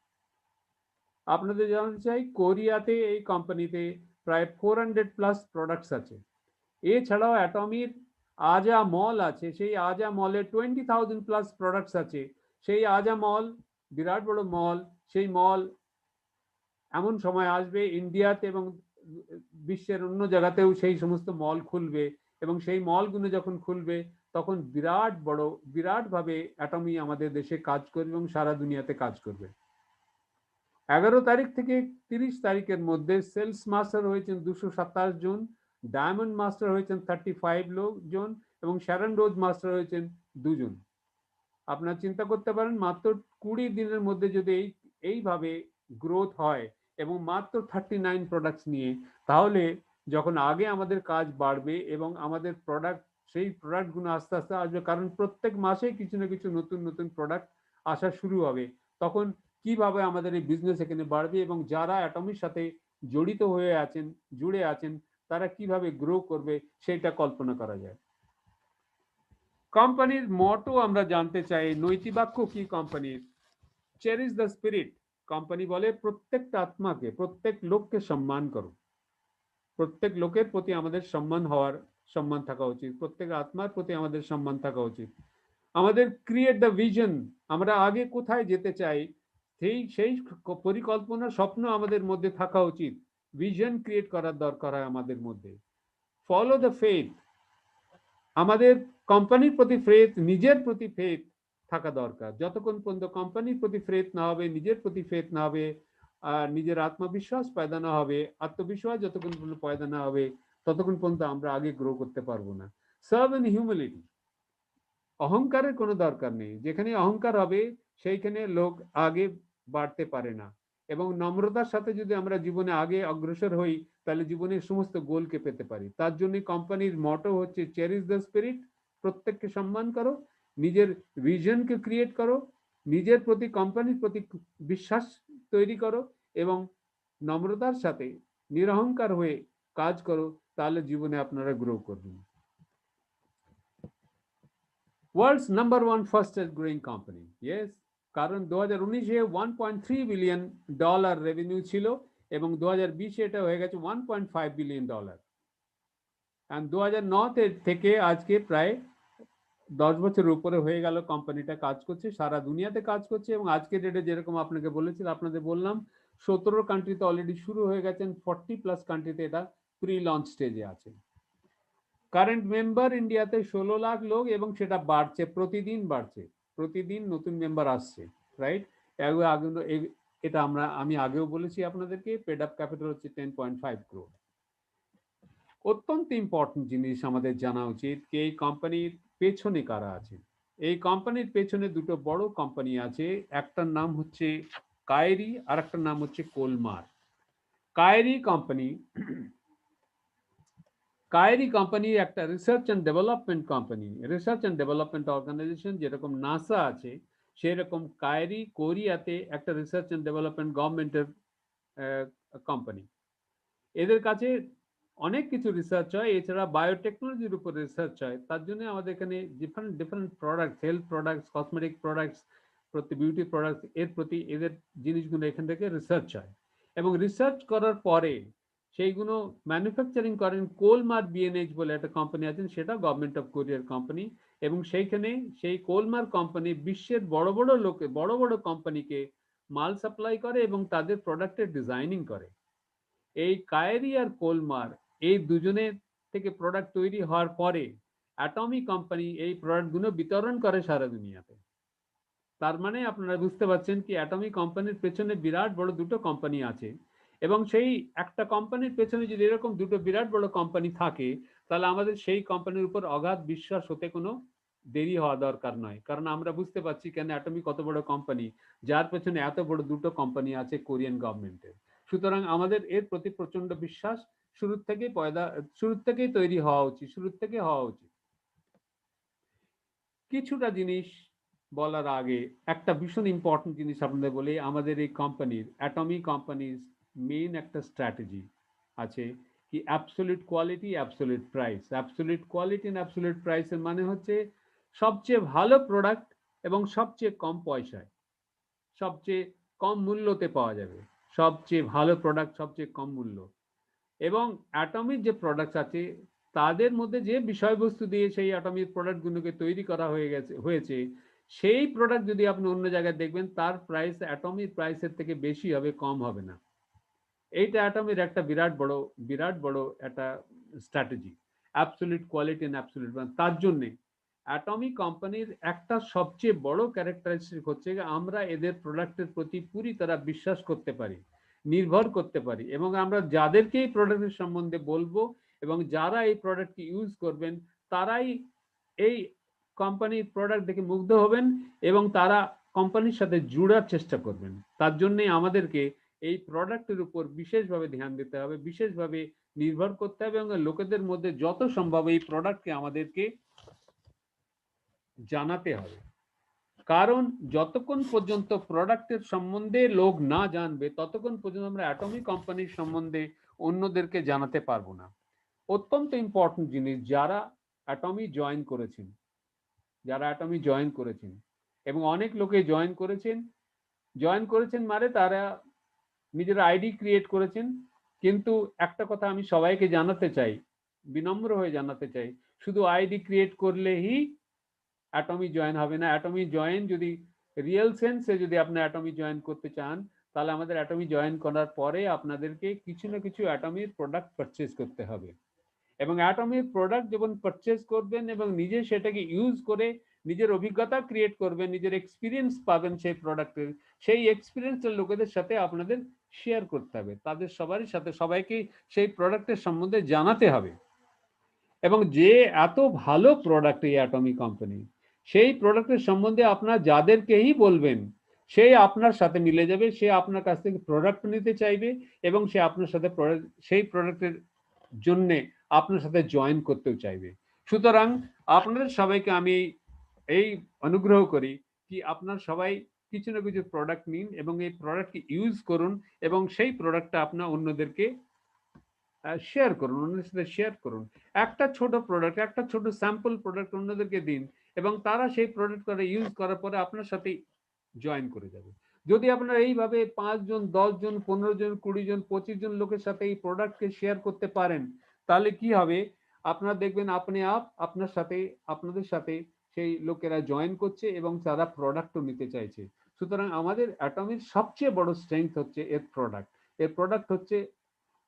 আপনাদের জানাতে চাই, কোরিয়াতে এই কোম্পানিতে প্রায় 400+ প্রোডাক্টস আছে। এছাড়াও অ্যাটমির আজা মল আছে, সেই আজা মলে 20,000+ প্রোডাক্টস আছে। সেই আজা মল বিরাট বড় মল, সেই মল এমন সময় আসবে ইন্ডিয়াতে এবং বিশ্বের অন্য জায়গাতেও সেই সমস্ত মল খুলবে, এবং সেই মলগুলো যখন খুলবে তখন বিরাটভাবে অ্যাটমি আমাদের দেশে কাজ করবে এবং সারা দুনিয়াতে কাজ করবে। 11 তারিখ থেকে 30 তারিখের মধ্যে সেলস মাস্টার হয়েছেন 227 জন, ডায়মন্ড মাস্টার হয়েছেন 35 জন, এবং শ্যারন রোজ মাস্টার হয়েছেন 2 জন। আপনারা চিন্তা করতে পারেন, মাত্র 20 দিনের মধ্যে যদি এইভাবে গ্রোথ হয়, এবং মাত্র 39 প্রোডাক্টস নিয়ে, তাহলে যখন আগে আমাদের কাজ বাড়বে এবং আমাদের প্রোডাক্ট, সেই প্রোডাক্টগুলো আস্তে আস্তে আসবে, কারণ প্রত্যেক মাসেই কিছু না কিছু নতুন নতুন প্রোডাক্ট আসা শুরু হবে, তখন কিভাবে আমাদের এই বিজনেস এখানে বাড়বে, এবং যারা অ্যাটমির সাথে জড়িত হয়ে আছেন, জুড়ে আছেন, তারা কিভাবে গ্রো করবে সেটা কল্পনা করা যায়। কোম্পানির মটো আমরা জানতে চাই, নৈতিবাক্য কি কোম্পানির? Cherish the spirit. কোম্পানি বলে প্রত্যেকটা আত্মাকে, প্রত্যেক লোককে সম্মান করো। প্রত্যেক লোকের প্রতি আমাদের সম্মান থাকা উচিত, প্রত্যেক আত্মার প্রতি আমাদের সম্মান থাকা উচিত। আমাদের ক্রিয়েট দ্য ভিশন, আমরা আগে কোথায় যেতে চাই সেই পরিকল্পনা, স্বপ্ন আমাদের মধ্যে থাকা উচিত। ভিশন ক্রিয়েট করার দরকার হয় আমাদের মধ্যে। ফলো দ্য ফেথ, আমাদের কোম্পানির প্রতি ফেথ, নিজের প্রতি ফেথ, থাকা দরকার। যতক্ষণ পর্যন্ত কোম্পানির প্রতি ফেথ না হবে, নিজের প্রতি ফেথ না হবে, নিজের আত্মবিশ্বাস পয়দা না হবে, আত্মবিশ্বাস যতক্ষণ পর্যন্ত পয়দা না হবে, ততক্ষণ পর্যন্ত আমরা আগে গ্রো করতে পারবো না। সার্ভ ইন হিউমিলিটি, অহংকারের কোনো দরকার নেই। যেখানে অহংকার হবে সেইখানে লোক আগে বাড়তে পারে না। এবং নম্রতার সাথে যদি আমরা জীবনে আগে অগ্রসর হই, তাহলে জীবনের সমস্ত গোলকে পেতে পারি। তার জন্য কোম্পানির মটো হচ্ছে চেরিশ দ্য স্পিরিট, প্রত্যেককে সম্মান করো, নিজের ভিশনকে ক্রিয়েট করো, নিজের প্রতি কোম্পানির প্রতি বিশ্বাস তৈরি করো এবং নম্রতার সাথে নিরহংকার হয়ে কাজ করো, তাহলে জীবনে আপনারা গ্রো করবেন। World's number one fastest growing company, yes, কারণ 2019-এ $1.3 বিলিয়ন রেভিনিউ ছিল এবং 2020-এ এটা হয়ে গেছে $1.5 বিলিয়ন। অ্যান্ড 2009 থেকে আজকে প্রায় 10 বছরের উপরে হয়ে গেল কোম্পানিটা কাজ করছে, সারা দুনিয়াতে কাজ করছে। এবং আজকের ডেটে যেরকম আপনাকে বলেছিলাম, আপনাদের বললাম 17 কান্ট্রিতে অলরেডি শুরু হয়ে গেছেন, 40+ কান্ট্রিতে এটা প্রি লঞ্চ স্টেজে আছে। কারেন্ট মেম্বার ইন্ডিয়াতে 16 লাখ লোক এবং সেটা বাড়ছে, প্রতিদিন বাড়ছে, প্রতিদিন নতুন মেম্বার আসছে, রাইট। এটা আমি আগেও বলেছি আপনাদেরকে, পেড আপ ক্যাপিটাল হচ্ছে 10.5 crore। অত্যন্ত ইম্পর্টেন্ট জিনিস আমাদের জানা উচিত যে এই কোম্পানির পেছনে কারা আছে। এই কোম্পানির পেছনে দুটো বড় কোম্পানি আছে, একটার নাম হচ্ছে কায়েরি আর একটার নাম হচ্ছে কোলমার। কায়েরি কোম্পানি একটা research and development company, research and development organisation. যেরকম নাসা আছে সেরকম কোরিয়াতে একটা রিসার্চ অ্যান্ড ডেভেলপমেন্ট গভর্নমেন্টের কোম্পানি। এদের কাছে অনেক কিছু রিসার্চ হয়, এছাড়া বায়োটেকনোলজির উপর রিসার্চ হয়। তার জন্য আমাদের এখানে different products, health products, cosmetic products, প্রতি বিউটি প্রোডাক্টস, এর প্রতি এদের জিনিসগুলো এখান থেকে রিসার্চ হয়। এবং রিসার্চ করার পরে সেইগুলো ম্যানুফ্যাকচারিং করেন কোলমার বিএনএইচ বলে একটা কোম্পানি আছেন, সেটা গভর্নমেন্ট অফ কোরিয়ার কোম্পানি। এবং সেইখানে সেই কোলমার কোম্পানি বিশ্বের বড় বড় কোম্পানিকে মাল সাপ্লাই করে এবং তাদের প্রোডাক্টের ডিজাইনিং করে। এই কায়েরি আর কোলমার এই দুজনের থেকে প্রোডাক্ট তৈরি হওয়ার পরে অ্যাটমি কোম্পানি এই প্রোডাক্টগুলো বিতরণ করে সারা দুনিয়াতে। তার মানে আপনারা বুঝতে পারছেন কি অ্যাটমি কোম্পানির পেছনে বিরাট বড় দুটো কোম্পানি আছে। এবং সেই একটা কোম্পানির পেছনে যদি এরকম দুটো বিরাট বড় কোম্পানি থাকে, তাহলে আমাদের সেই কোম্পানির উপর অগাধ বিশ্বাস হতে কোনো দেরি হওয়া দরকার নয়। কারণ আমরা বুঝতে পারছি কেন অ্যাটমি কত বড় কোম্পানি, যার পেছনে এত বড় দুটো কোম্পানি আছে কোরিয়ান গভর্নমেন্টের। সুতরাং আমাদের এর প্রতি প্রচন্ড বিশ্বাস শুরুর থেকেই তৈরি হওয়া উচিত, শুরুর থেকে হওয়া উচিত। কিছুটা জিনিস বলার আগে একটা ভীষণ ইম্পর্টেন্ট জিনিস আপনাদের বলি, আমাদের এই কোম্পানির অ্যাটমি কোম্পানির মেইন একটা স্ট্র্যাটেজি আছে কি absolute quality, absolute price. Absolute quality and absolute প্রাইসের মানে হচ্ছে সবচেয়ে ভালো প্রোডাক্ট এবং সবচেয়ে কম পয়সায়, সবচেয়ে কম মূল্যতে পাওয়া যাবে। সবচেয়ে ভালো প্রোডাক্ট সবচেয়ে কম মূল্য। এবং অ্যাটমিক যে প্রোডাক্টস আছে তাদের মধ্যে যে বিষয়বস্তু দিয়ে সেই অ্যাটমিক প্রোডাক্টগুলোকে তৈরি করা হয়েছে সেই প্রোডাক্ট যদি আপনি অন্য জায়গায় দেখবেন তার প্রাইস অ্যাটমিক প্রাইসের থেকে বেশি হবে, কম হবে না। এইটা অ্যাটমির একটা বিরাট বড় একটা strategy, absolute quality and absolute. তার জন্য অ্যাটমিক কোম্পানির একটা সবচেয়ে বড় ক্যারেক্টারিস্টিক হচ্ছে আমরা এদের প্রোডাক্টের প্রতি পুরি তারা বিশ্বাস করতে পারি, নির্ভর করতে পারি। এবং আমরা যাদেরকে এই প্রোডাক্টের সম্বন্ধে বলবো এবং যারা এই প্রোডাক্টকে ইউজ করবেন তারাই এই কোম্পানির প্রোডাক্ট দেখে মুগ্ধ হবেন এবং তারা কোম্পানির সাথে জুড়ার চেষ্টা করবেন। তার জন্যে আমাদেরকে এই প্রোডাক্টের উপর বিশেষভাবে ধ্যান দিতে হবে, বিশেষভাবে নির্ভর করতে হবে এবং লোকেদের মধ্যে যত সম্ভব এই প্রোডাক্টকে আমাদেরকে জানাতে হবে। কারণ যতক্ষণ পর্যন্ত প্রোডাক্টের সম্বন্ধে লোক না জানবে ততক্ষণ পর্যন্ত আমরা অ্যাটমিক কোম্পানির সম্বন্ধে অন্যদেরকে জানাতে পারবো না। অত্যন্ত ইম্পর্টেন্ট জিনিস, যারা অ্যাটমি জয়েন করেছেন এবং অনেক লোকে জয়েন করেছেন মানে তারা নিজের আইডি ক্রিয়েট করেছেন। কিন্তু একটা কথা আমি সবাইকে জানাতে চাই, বিনম্র হয়ে জানাতে চাই, শুধু আইডি ক্রিয়েট করলেই অ্যাটমি জয়েন হবে না। অ্যাটমি জয়েন যদি রিয়েল সেন্সে যদি আপনি অ্যাটমি জয়েন করতে চান, তাহলে আমাদের অ্যাটমি জয়েন করার পরে আপনাদেরকে কিছু না কিছু অ্যাটমির প্রোডাক্ট পারচেজ করতে হবে। এবং অ্যাটমির প্রোডাক্ট যখন পারচেজ করবেন এবং নিজে সেটাকে ইউজ করে নিজের অভিজ্ঞতা ক্রিয়েট করবেন, নিজের এক্সপিরিয়েন্স পাবেন সেই প্রোডাক্টের, সেই এক্সপিরিয়েন্সটা লোকেদের সাথে আপনাদের শেয়ার করতে হবে, তাদের সবারই সাথে সবাইকে সেই প্রোডাক্টের সম্বন্ধে জানাতে হবে। এবং যে এত ভালো প্রোডাক্ট এই অ্যাটমি কোম্পানি, সেই প্রোডাক্টের সম্বন্ধে আপনার যাদেরকেই বলবেন সেই আপনার সাথে মিলে যাবে, সে আপনার কাছ থেকে প্রোডাক্ট নিতে চাইবে এবং সে আপনার সাথে সেই প্রোডাক্টের জন্য আপনার সাথে জয়েন করতেও চাইবে। সুতরাং আপনাদের সবাইকে আমি এই অনুগ্রহ করি কি আপনার সবাই কিছু না কিছু প্রোডাক্ট নিন এবং এই প্রোডাক্টকে ইউজ করুন এবং সেই প্রোডাক্টটা আপনার অন্যদেরকে শেয়ার করুন, অন্যদের সাথে শেয়ার করুন। একটা ছোট প্রোডাক্ট, একটা ছোট স্যাম্পল প্রোডাক্ট অন্যদেরকে দিন এবং তারা সেই প্রোডাক্ট করে ইউজ করার পরে আপনার সাথে জয়েন করে যাবে। যদি আপনারা এইভাবে 5 জন, 10 জন, 15 জন, 20 জন, 25 জন লোকের সাথে এই প্রোডাক্টকে শেয়ার করতে পারেন, তাহলে কি হবে, আপনারা দেখবেন আপনি আপনার সাথে, আপনাদের সাথে সেই লোকেরা জয়েন করছে এবং তারা প্রোডাক্টও নিতে চাইছে। সুতরাং আমাদের অ্যাটমির সবচেয়ে বড় স্ট্রেংথ হচ্ছে এর প্রোডাক্ট। এর প্রোডাক্ট হচ্ছে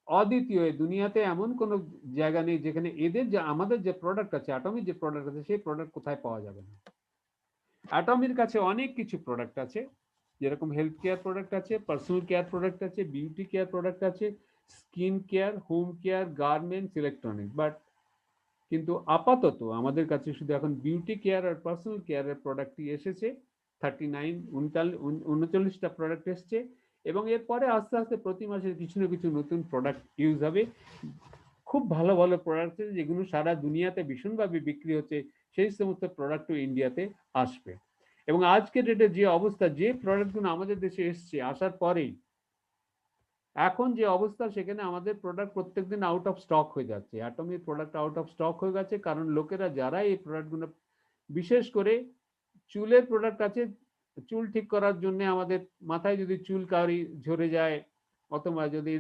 অদ্বিতীয়। দুনিয়াতে এমন কোনো জায়গা নেই যেখানে এদের যে আমাদের যে প্রোডাক্ট আছে, অ্যাটমির যে প্রোডাক্ট আছে, সেই প্রোডাক্ট কোথায় পাওয়া যাবে না। অ্যাটমির কাছে অনেক কিছু প্রোডাক্ট আছে, যেরকম হেলথ কেয়ার প্রোডাক্ট আছে, পার্সোনাল কেয়ার প্রোডাক্ট আছে, বিউটি কেয়ার প্রোডাক্ট আছে, skin care, home care, garments, electronic. But কিন্তু আপাতত আমাদের কাছে শুধু এখন বিউটি কেয়ার আর পার্সোনাল কেয়ারের প্রোডাক্টই এসেছে। 39টা প্রোডাক্ট এসছে এবং এরপরে আস্তে আস্তে প্রতি মাসে কিছু না কিছু নতুন প্রোডাক্ট ইউজ হবে। খুব ভালো ভালো প্রোডাক্ট আছে যেগুলো সারা দুনিয়াতে ভীষণভাবে বিক্রি হচ্ছে, সেই সমস্ত প্রোডাক্টও ইন্ডিয়াতে আসবে। এবং আজকের ডেটে যে অবস্থা, যে প্রোডাক্টগুলো আমাদের দেশে এসছে, আসার পরেই এখন যে অবস্থা, সেখানে আমাদের প্রোডাক্ট প্রত্যেকদিন আউট অফ স্টক হয়ে যাচ্ছে। Atomic product out of stock হয়ে গেছে, কারণ লোকেরা যারা এই প্রোডাক্টগুলো, বিশেষ করে চুলের প্রোডাক্ট আছে, চুল ঠিক করার জন্য আমাদের মাথায় যদি চুল কারি ঝরে যায় অথবা যদি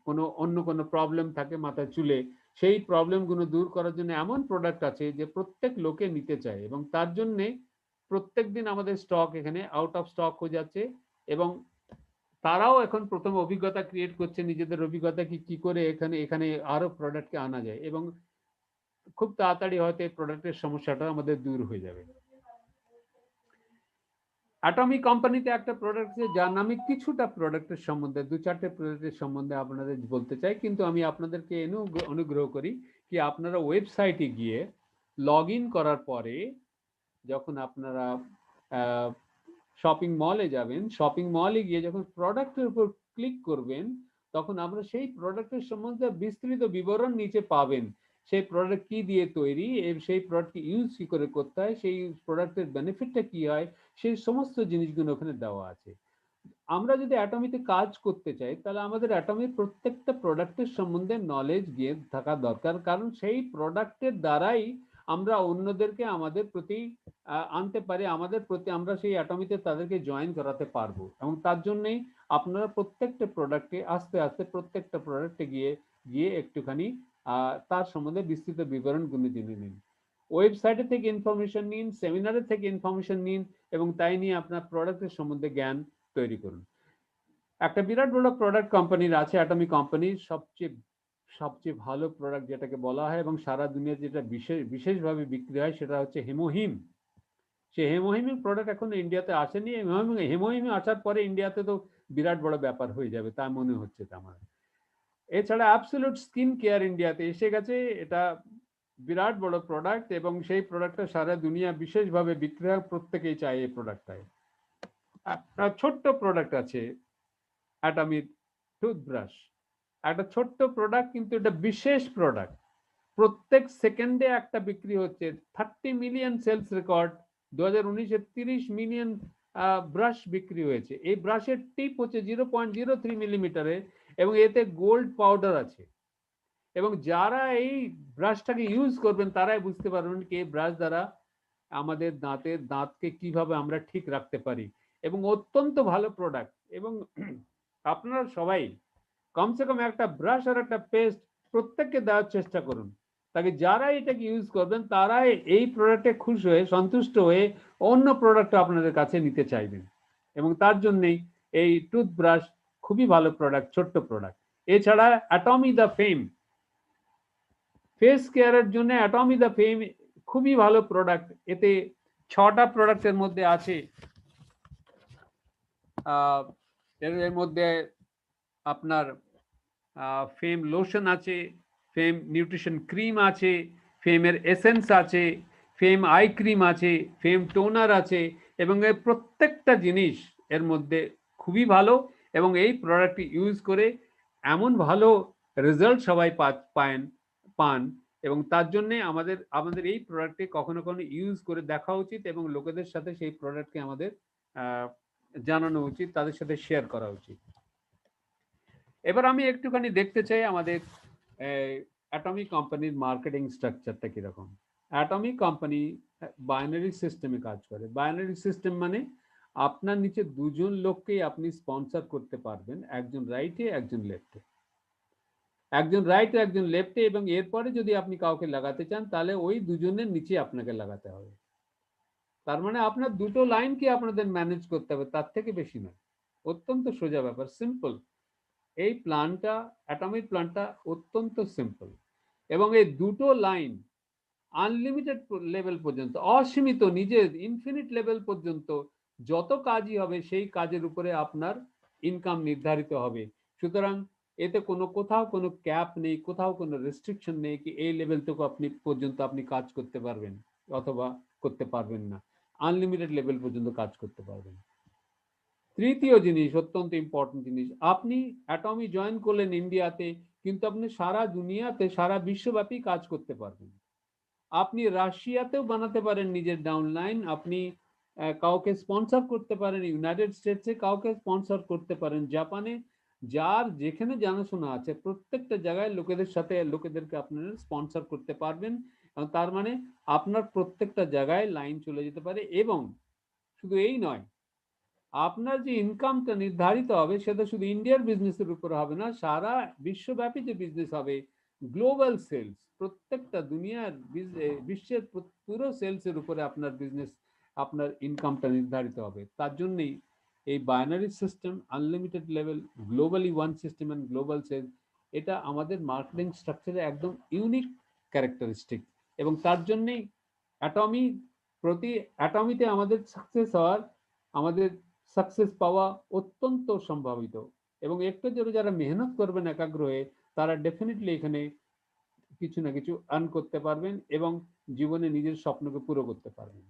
কোনো অন্য কোনো প্রবলেম থাকে মাথায় চুলে, সেই প্রবলেমগুলো দূর করার জন্য এমন প্রোডাক্ট আছে যে প্রত্যেক লোকে নিতে চায় এবং তার জন্যে প্রত্যেক দিন আমাদের স্টক এখানে আউট অফ স্টক হয়ে যাচ্ছে। এবং তারাও এখন প্রথম অভিজ্ঞতা ক্রিয়েট করছে, নিজেদের অভিজ্ঞতা কি করে এখানে এখানে আরো প্রোডাক্টকে আনা যায় এবং খুব তাড়াতাড়ি হয়তো এই প্রোডাক্টের সমস্যাটা আমাদের দূর হয়ে যাবে। অ্যাটমি কোম্পানিতে একটা প্রোডাক্ট আছে যার নামে কিছুটা প্রোডাক্টের সম্বন্ধে, 2-4টে প্রোডাক্টের সম্বন্ধে আপনাদের বলতে চাই, কিন্তু আমি আপনাদেরকে অনুগ্রহ করি কি আপনারা ওয়েবসাইটে গিয়ে লগ ইন করার পরে যখন আপনারা শপিং মলে যাবেন, শপিং মলে গিয়ে যখন প্রোডাক্টের উপর ক্লিক করবেন, তখন আমরা সেই প্রোডাক্টের সম্বন্ধে বিস্তৃত বিবরণ নিচে পাবেন। সেই প্রোডাক্ট কি দিয়ে তৈরি, সেই প্রোডাক্টকে ইউজ কি করে করতে হয়, সেই প্রোডাক্টের বেনিফিটটা কি হয়, সেই সমস্ত জিনিসগুলো ওখানে দেওয়া আছে। আমরা যদি অ্যাটমিতে কাজ করতে চাই, তাহলে আমাদের অ্যাটমির প্রত্যেকটা প্রোডাক্টের সম্বন্ধে নলেজ গিয়ে থাকা দরকার, কারণ সেই প্রোডাক্টের দ্বারাই আমরা অন্যদেরকে আমাদের প্রতি আনতে পারি, আমাদের প্রতি আমরা সেই অ্যাটমিতে তাদেরকে জয়েন করাতে পারবো। এবং তার জন্যই আপনারা প্রত্যেকটা প্রোডাক্টে আস্তে আস্তে প্রত্যেকটা প্রোডাক্টে গিয়ে গিয়ে একটুখানি তার সম্বন্ধে বিস্তৃত বিবরণগুলো জেনে নিন। ওয়েবসাইটে থেকে ইনফরমেশন নিন, সেমিনারের থেকে ইনফরমেশন নিন এবং তাই নিয়ে আপনার প্রোডাক্টের সম্বন্ধে জ্ঞান তৈরি করুন। একটা বিরাট বড় প্রোডাক্ট কোম্পানির আছে, অ্যাটমি কোম্পানির সবচেয়ে সবচেয়ে ভালো প্রোডাক্ট যেটাকে বলা হয় এবং সারা দুনিয়াতে যেটা বিশেষভাবে বিক্রি হয়, সেটা হচ্ছে হেমোহিম। সে হেমোহিমের প্রোডাক্ট এখন ইন্ডিয়াতে আসেনি। হেমোহিম আসার পরে ইন্ডিয়াতে তো বিরাট বড় ব্যাপার হয়ে যাবে তা মনে হচ্ছে আমার। এছাড়া অ্যাবসলিউট স্কিন কেয়ার ইন্ডিয়াতে এসে গেছে, এটা বিরাট বড় প্রোডাক্ট এবং সেই প্রোডাক্টটা সারা দুনিয়া বিশেষভাবে বিক্রি হয়, প্রত্যেকেই চায় এই প্রোডাক্টটায়। একটা ছোট্ট প্রোডাক্ট আছে অ্যাটমিক টুথব্রাশ, একটা ছোট্ট প্রোডাক্ট কিন্তু এটা বিশেষ প্রোডাক্ট। প্রত্যেক সেকেন্ডে একটা বিক্রি হচ্ছে, 30 মিলিয়ন সেলস রেকর্ড। 2019-এ 30 মিলিয়ন ব্রাশ বিক্রি হয়েছে। এই ব্রাশের টিপ হচ্ছে 0.03 মিলিমিটারের এবং এতে গোল্ড পাউডার আছে। এবং যারা এই ব্রাশটাকে ইউজ করবেন তারাই বুঝতে পারবেন কি এই ব্রাশ দ্বারা আমাদের দাঁতকে কিভাবে আমরা ঠিক রাখতে পারি এবং অত্যন্ত ভালো প্রোডাক্ট। এবং আপনারা সবাই কমসে কম একটা ব্রাশ আর একটা পেস্ট প্রত্যেককে দেওয়ার চেষ্টা করুন, তাকে যারা এটাকে ইউজ করবেন তারাই এই প্রোডাক্টে খুশি হয়ে, সন্তুষ্ট হয়ে অন্য প্রোডাক্ট আপনাদের কাছে নিতে চাইবেন। এবং তার জন্যই এই টুথব্রাশ খুবই ভালো প্রোডাক্ট, ছোট্ট প্রোডাক্ট। এছাড়া অ্যাটমি দ্য ফেম ফেস কেয়ারের জন্য অ্যাটমি দ্য ফেম খুবই ভালো প্রোডাক্ট। এতে 6টা প্রোডাক্টের মধ্যে আছে, এর মধ্যে আপনার ফেম লোশন আছে, ফেম নিউট্রিশন ক্রিম আছে, ফেমের এসেন্স আছে, ফেম আই ক্রিম আছে, ফেম টোনার আছে, এবং এর প্রত্যেকটা জিনিস এর মধ্যে খুবই ভালো। এবং এই প্রোডাক্টটি ইউজ করে এমন ভালো রেজাল্ট সবাই পান, এবং তার জন্যে আমাদের এই প্রোডাক্টটি কখনো কখনো ইউজ করে দেখা উচিত, এবং লোকেদের সাথে সেই প্রোডাক্টকে আমাদের জানানো উচিত, তাদের সাথে শেয়ার করা উচিত। এবার আমি একটুখানি দেখতে চাই আমাদের অ্যাটমিক কোম্পানির মার্কেটিং স্ট্রাকচারটা কিরকম। অ্যাটমিক কোম্পানি বাইনারি সিস্টেমে কাজ করে। বাইনারি সিস্টেম মানে আপনার নিচে দুজন লোককেই আপনি স্পন্সর করতে পারবেন, একজন রাইটে একজন লেফটে, একজন রাইটে একজন লেফটে, এবং এরপরে যদি আপনি কাউকে লাগাতে চান তাহলে ওই দুজনের নিচে আপনাকে লাগাতে হবে। তার মানে আপনার দুটো লাইনকে আপনাদের ম্যানেজ করতে হবে, তার থেকে বেশি নয়। অত্যন্ত সোজা ব্যাপার, সিম্পল। এই প্ল্যানটা, অ্যাটমিক প্ল্যানটা অত্যন্ত সিম্পল, এবং এই দুটো লাইন আনলিমিটেড লেভেল পর্যন্ত, অসীমিত, নিজের ইনফিনিট লেভেল পর্যন্ত যত কাজই হবে সেই কাজের উপরে আপনার ইনকাম নির্ধারিত হবে। সুতরাং এতে কোথাও কোনো ক্যাপ নেই, কোথাও কোনো রেস্ট্রিকশন নেই কি এই লেভেল থেকে পর্যন্ত আপনি কাজ করতে পারবেন অথবা করতে পারবেন না। আনলিমিটেড লেভেল পর্যন্ত কাজ করতে পারবেন। তৃতীয় জিনিস, অত্যন্ত ইম্পর্টেন্ট জিনিস, আপনি অ্যাটমি জয়েন করলেন ইন্ডিয়াতে, কিন্তু আপনি সারা দুনিয়াতে, সারা বিশ্বব্যাপী কাজ করতে পারবেন। আপনি রাশিয়াতেও বানাতে পারেন নিজের ডাউনলাইন, আপনি কাউকে স্পন্সর করতে পারেন, ইউনাইটেড স্টেটসে কাউকে স্পন্সর করতে পারেন, জাপানে, যার যেখানে জানাশোনা আছে প্রত্যেকটা জায়গায় লোকেদেরকে আপনারা স্পন্সর করতে পারবেন। তার মানে আপনার প্রত্যেকটা জায়গায় লাইন চলে যেতে পারে। এবং শুধু এই নয়, আপনার যে ইনকামটা নির্ধারিত হবে সেটা শুধু ইন্ডিয়ার বিজনেসের উপর হবে না, সারা বিশ্বব্যাপী যে বিজনেস হবে, গ্লোবাল সেলস, প্রত্যেকটা দুনিয়ার বিশ্বের পুরো সেলসের উপরে আপনার বিজনেস, আপনার ইনকামটা নির্ধারিত হবে। তার জন্যই এই binary system, unlimited level, globally one system and global sales, এটা আমাদের মার্কেটিং স্ট্রাকচারে একদম ইউনিক ক্যারেক্টারিস্টিক। এবং তার জন্যেই অ্যাটমিতে আমাদের সাকসেস হওয়ার, আমাদের সাকসেস পাওয়া অত্যন্ত সম্ভাবিত। এবং একটু জোরে যারা মেহনত করবেন একাগ্র হয়ে, তারা ডেফিনেটলি এখানে কিছু না কিছু আর্ন করতে পারবেন এবং জীবনে নিজের স্বপ্নকে পুরো করতে পারবেন।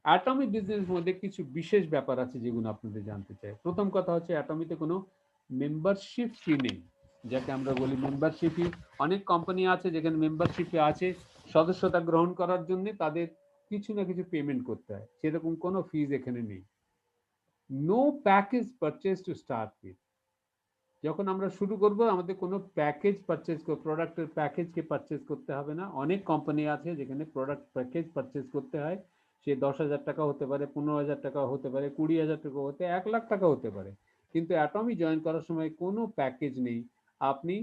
অ্যাটমিক বিজনেসের মধ্যে কিছু বিশেষ ব্যাপার আছে যেগুলো আপনাদের জানতে চাই। প্রথম কথা হচ্ছে, অ্যাটমিতে কোনো মেম্বারশিপ ফি নেই, যাকে আমরা বলি মেম্বারশিপ ফি। অনেক কোম্পানি আছে যেখানে মেম্বারশিপে আছে, সদস্যতা গ্রহণ করার জন্য তাদের কিছু না কিছু পেমেন্ট করতে হয়, সেরকম কোনো ফিজ এখানে নেই। No package purchase to start with. যখন আমরা শুরু করব আমাদের কোনো প্রোডাক্টের প্যাকেজকে পারচেজ করতে হবে না। অনেক কোম্পানি আছে যেখানে প্রোডাক্ট প্যাকেজ পারচেজ করতে হয়, সে 10,000 টাকা হতে পারে, 15,000 টাকা হতে পারে, 20,000 টাকা হতে, 1,00,000 টাকা হতে পারে। কিন্তু অ্যাটমি জয়েন করার সময় কোনো প্যাকেজ নেই, আপনি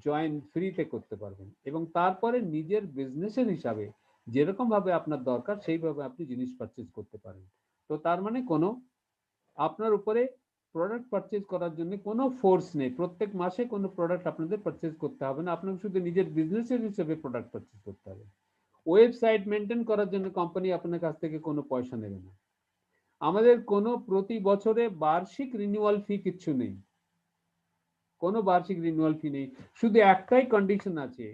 জয়েন ফ্রিতে করতে পারবেন, এবং তারপরে নিজের বিজনেসের হিসাবে যেরকম ভাবে আপনার দরকার সেইভাবে আপনি জিনিস পারচেজ করতে পারেন। তো তার মানে কোনো আপনার উপরে প্রোডাক্ট পারচেজ করার জন্য কোনো ফোর্স নেই। প্রত্যেক মাসে কোনো প্রোডাক্ট আপনাদের পারচেজ করতে হবে না, আপনাকে শুধু নিজের বিজনেসের হিসেবে প্রোডাক্ট পারচেজ করতে হবে। ওয়েবসাইট মেনটেন করার জন্য কোম্পানি আপনার কাছ থেকে কোনো পয়সা নেবে না। আমাদের কোনো প্রতি বছরে বার্ষিক রিনিউয়াল ফি কিচ্ছু নেই, কোনো বার্ষিক রিনিউয়াল ফি নেই। শুধু একটাই কন্ডিশন আছে,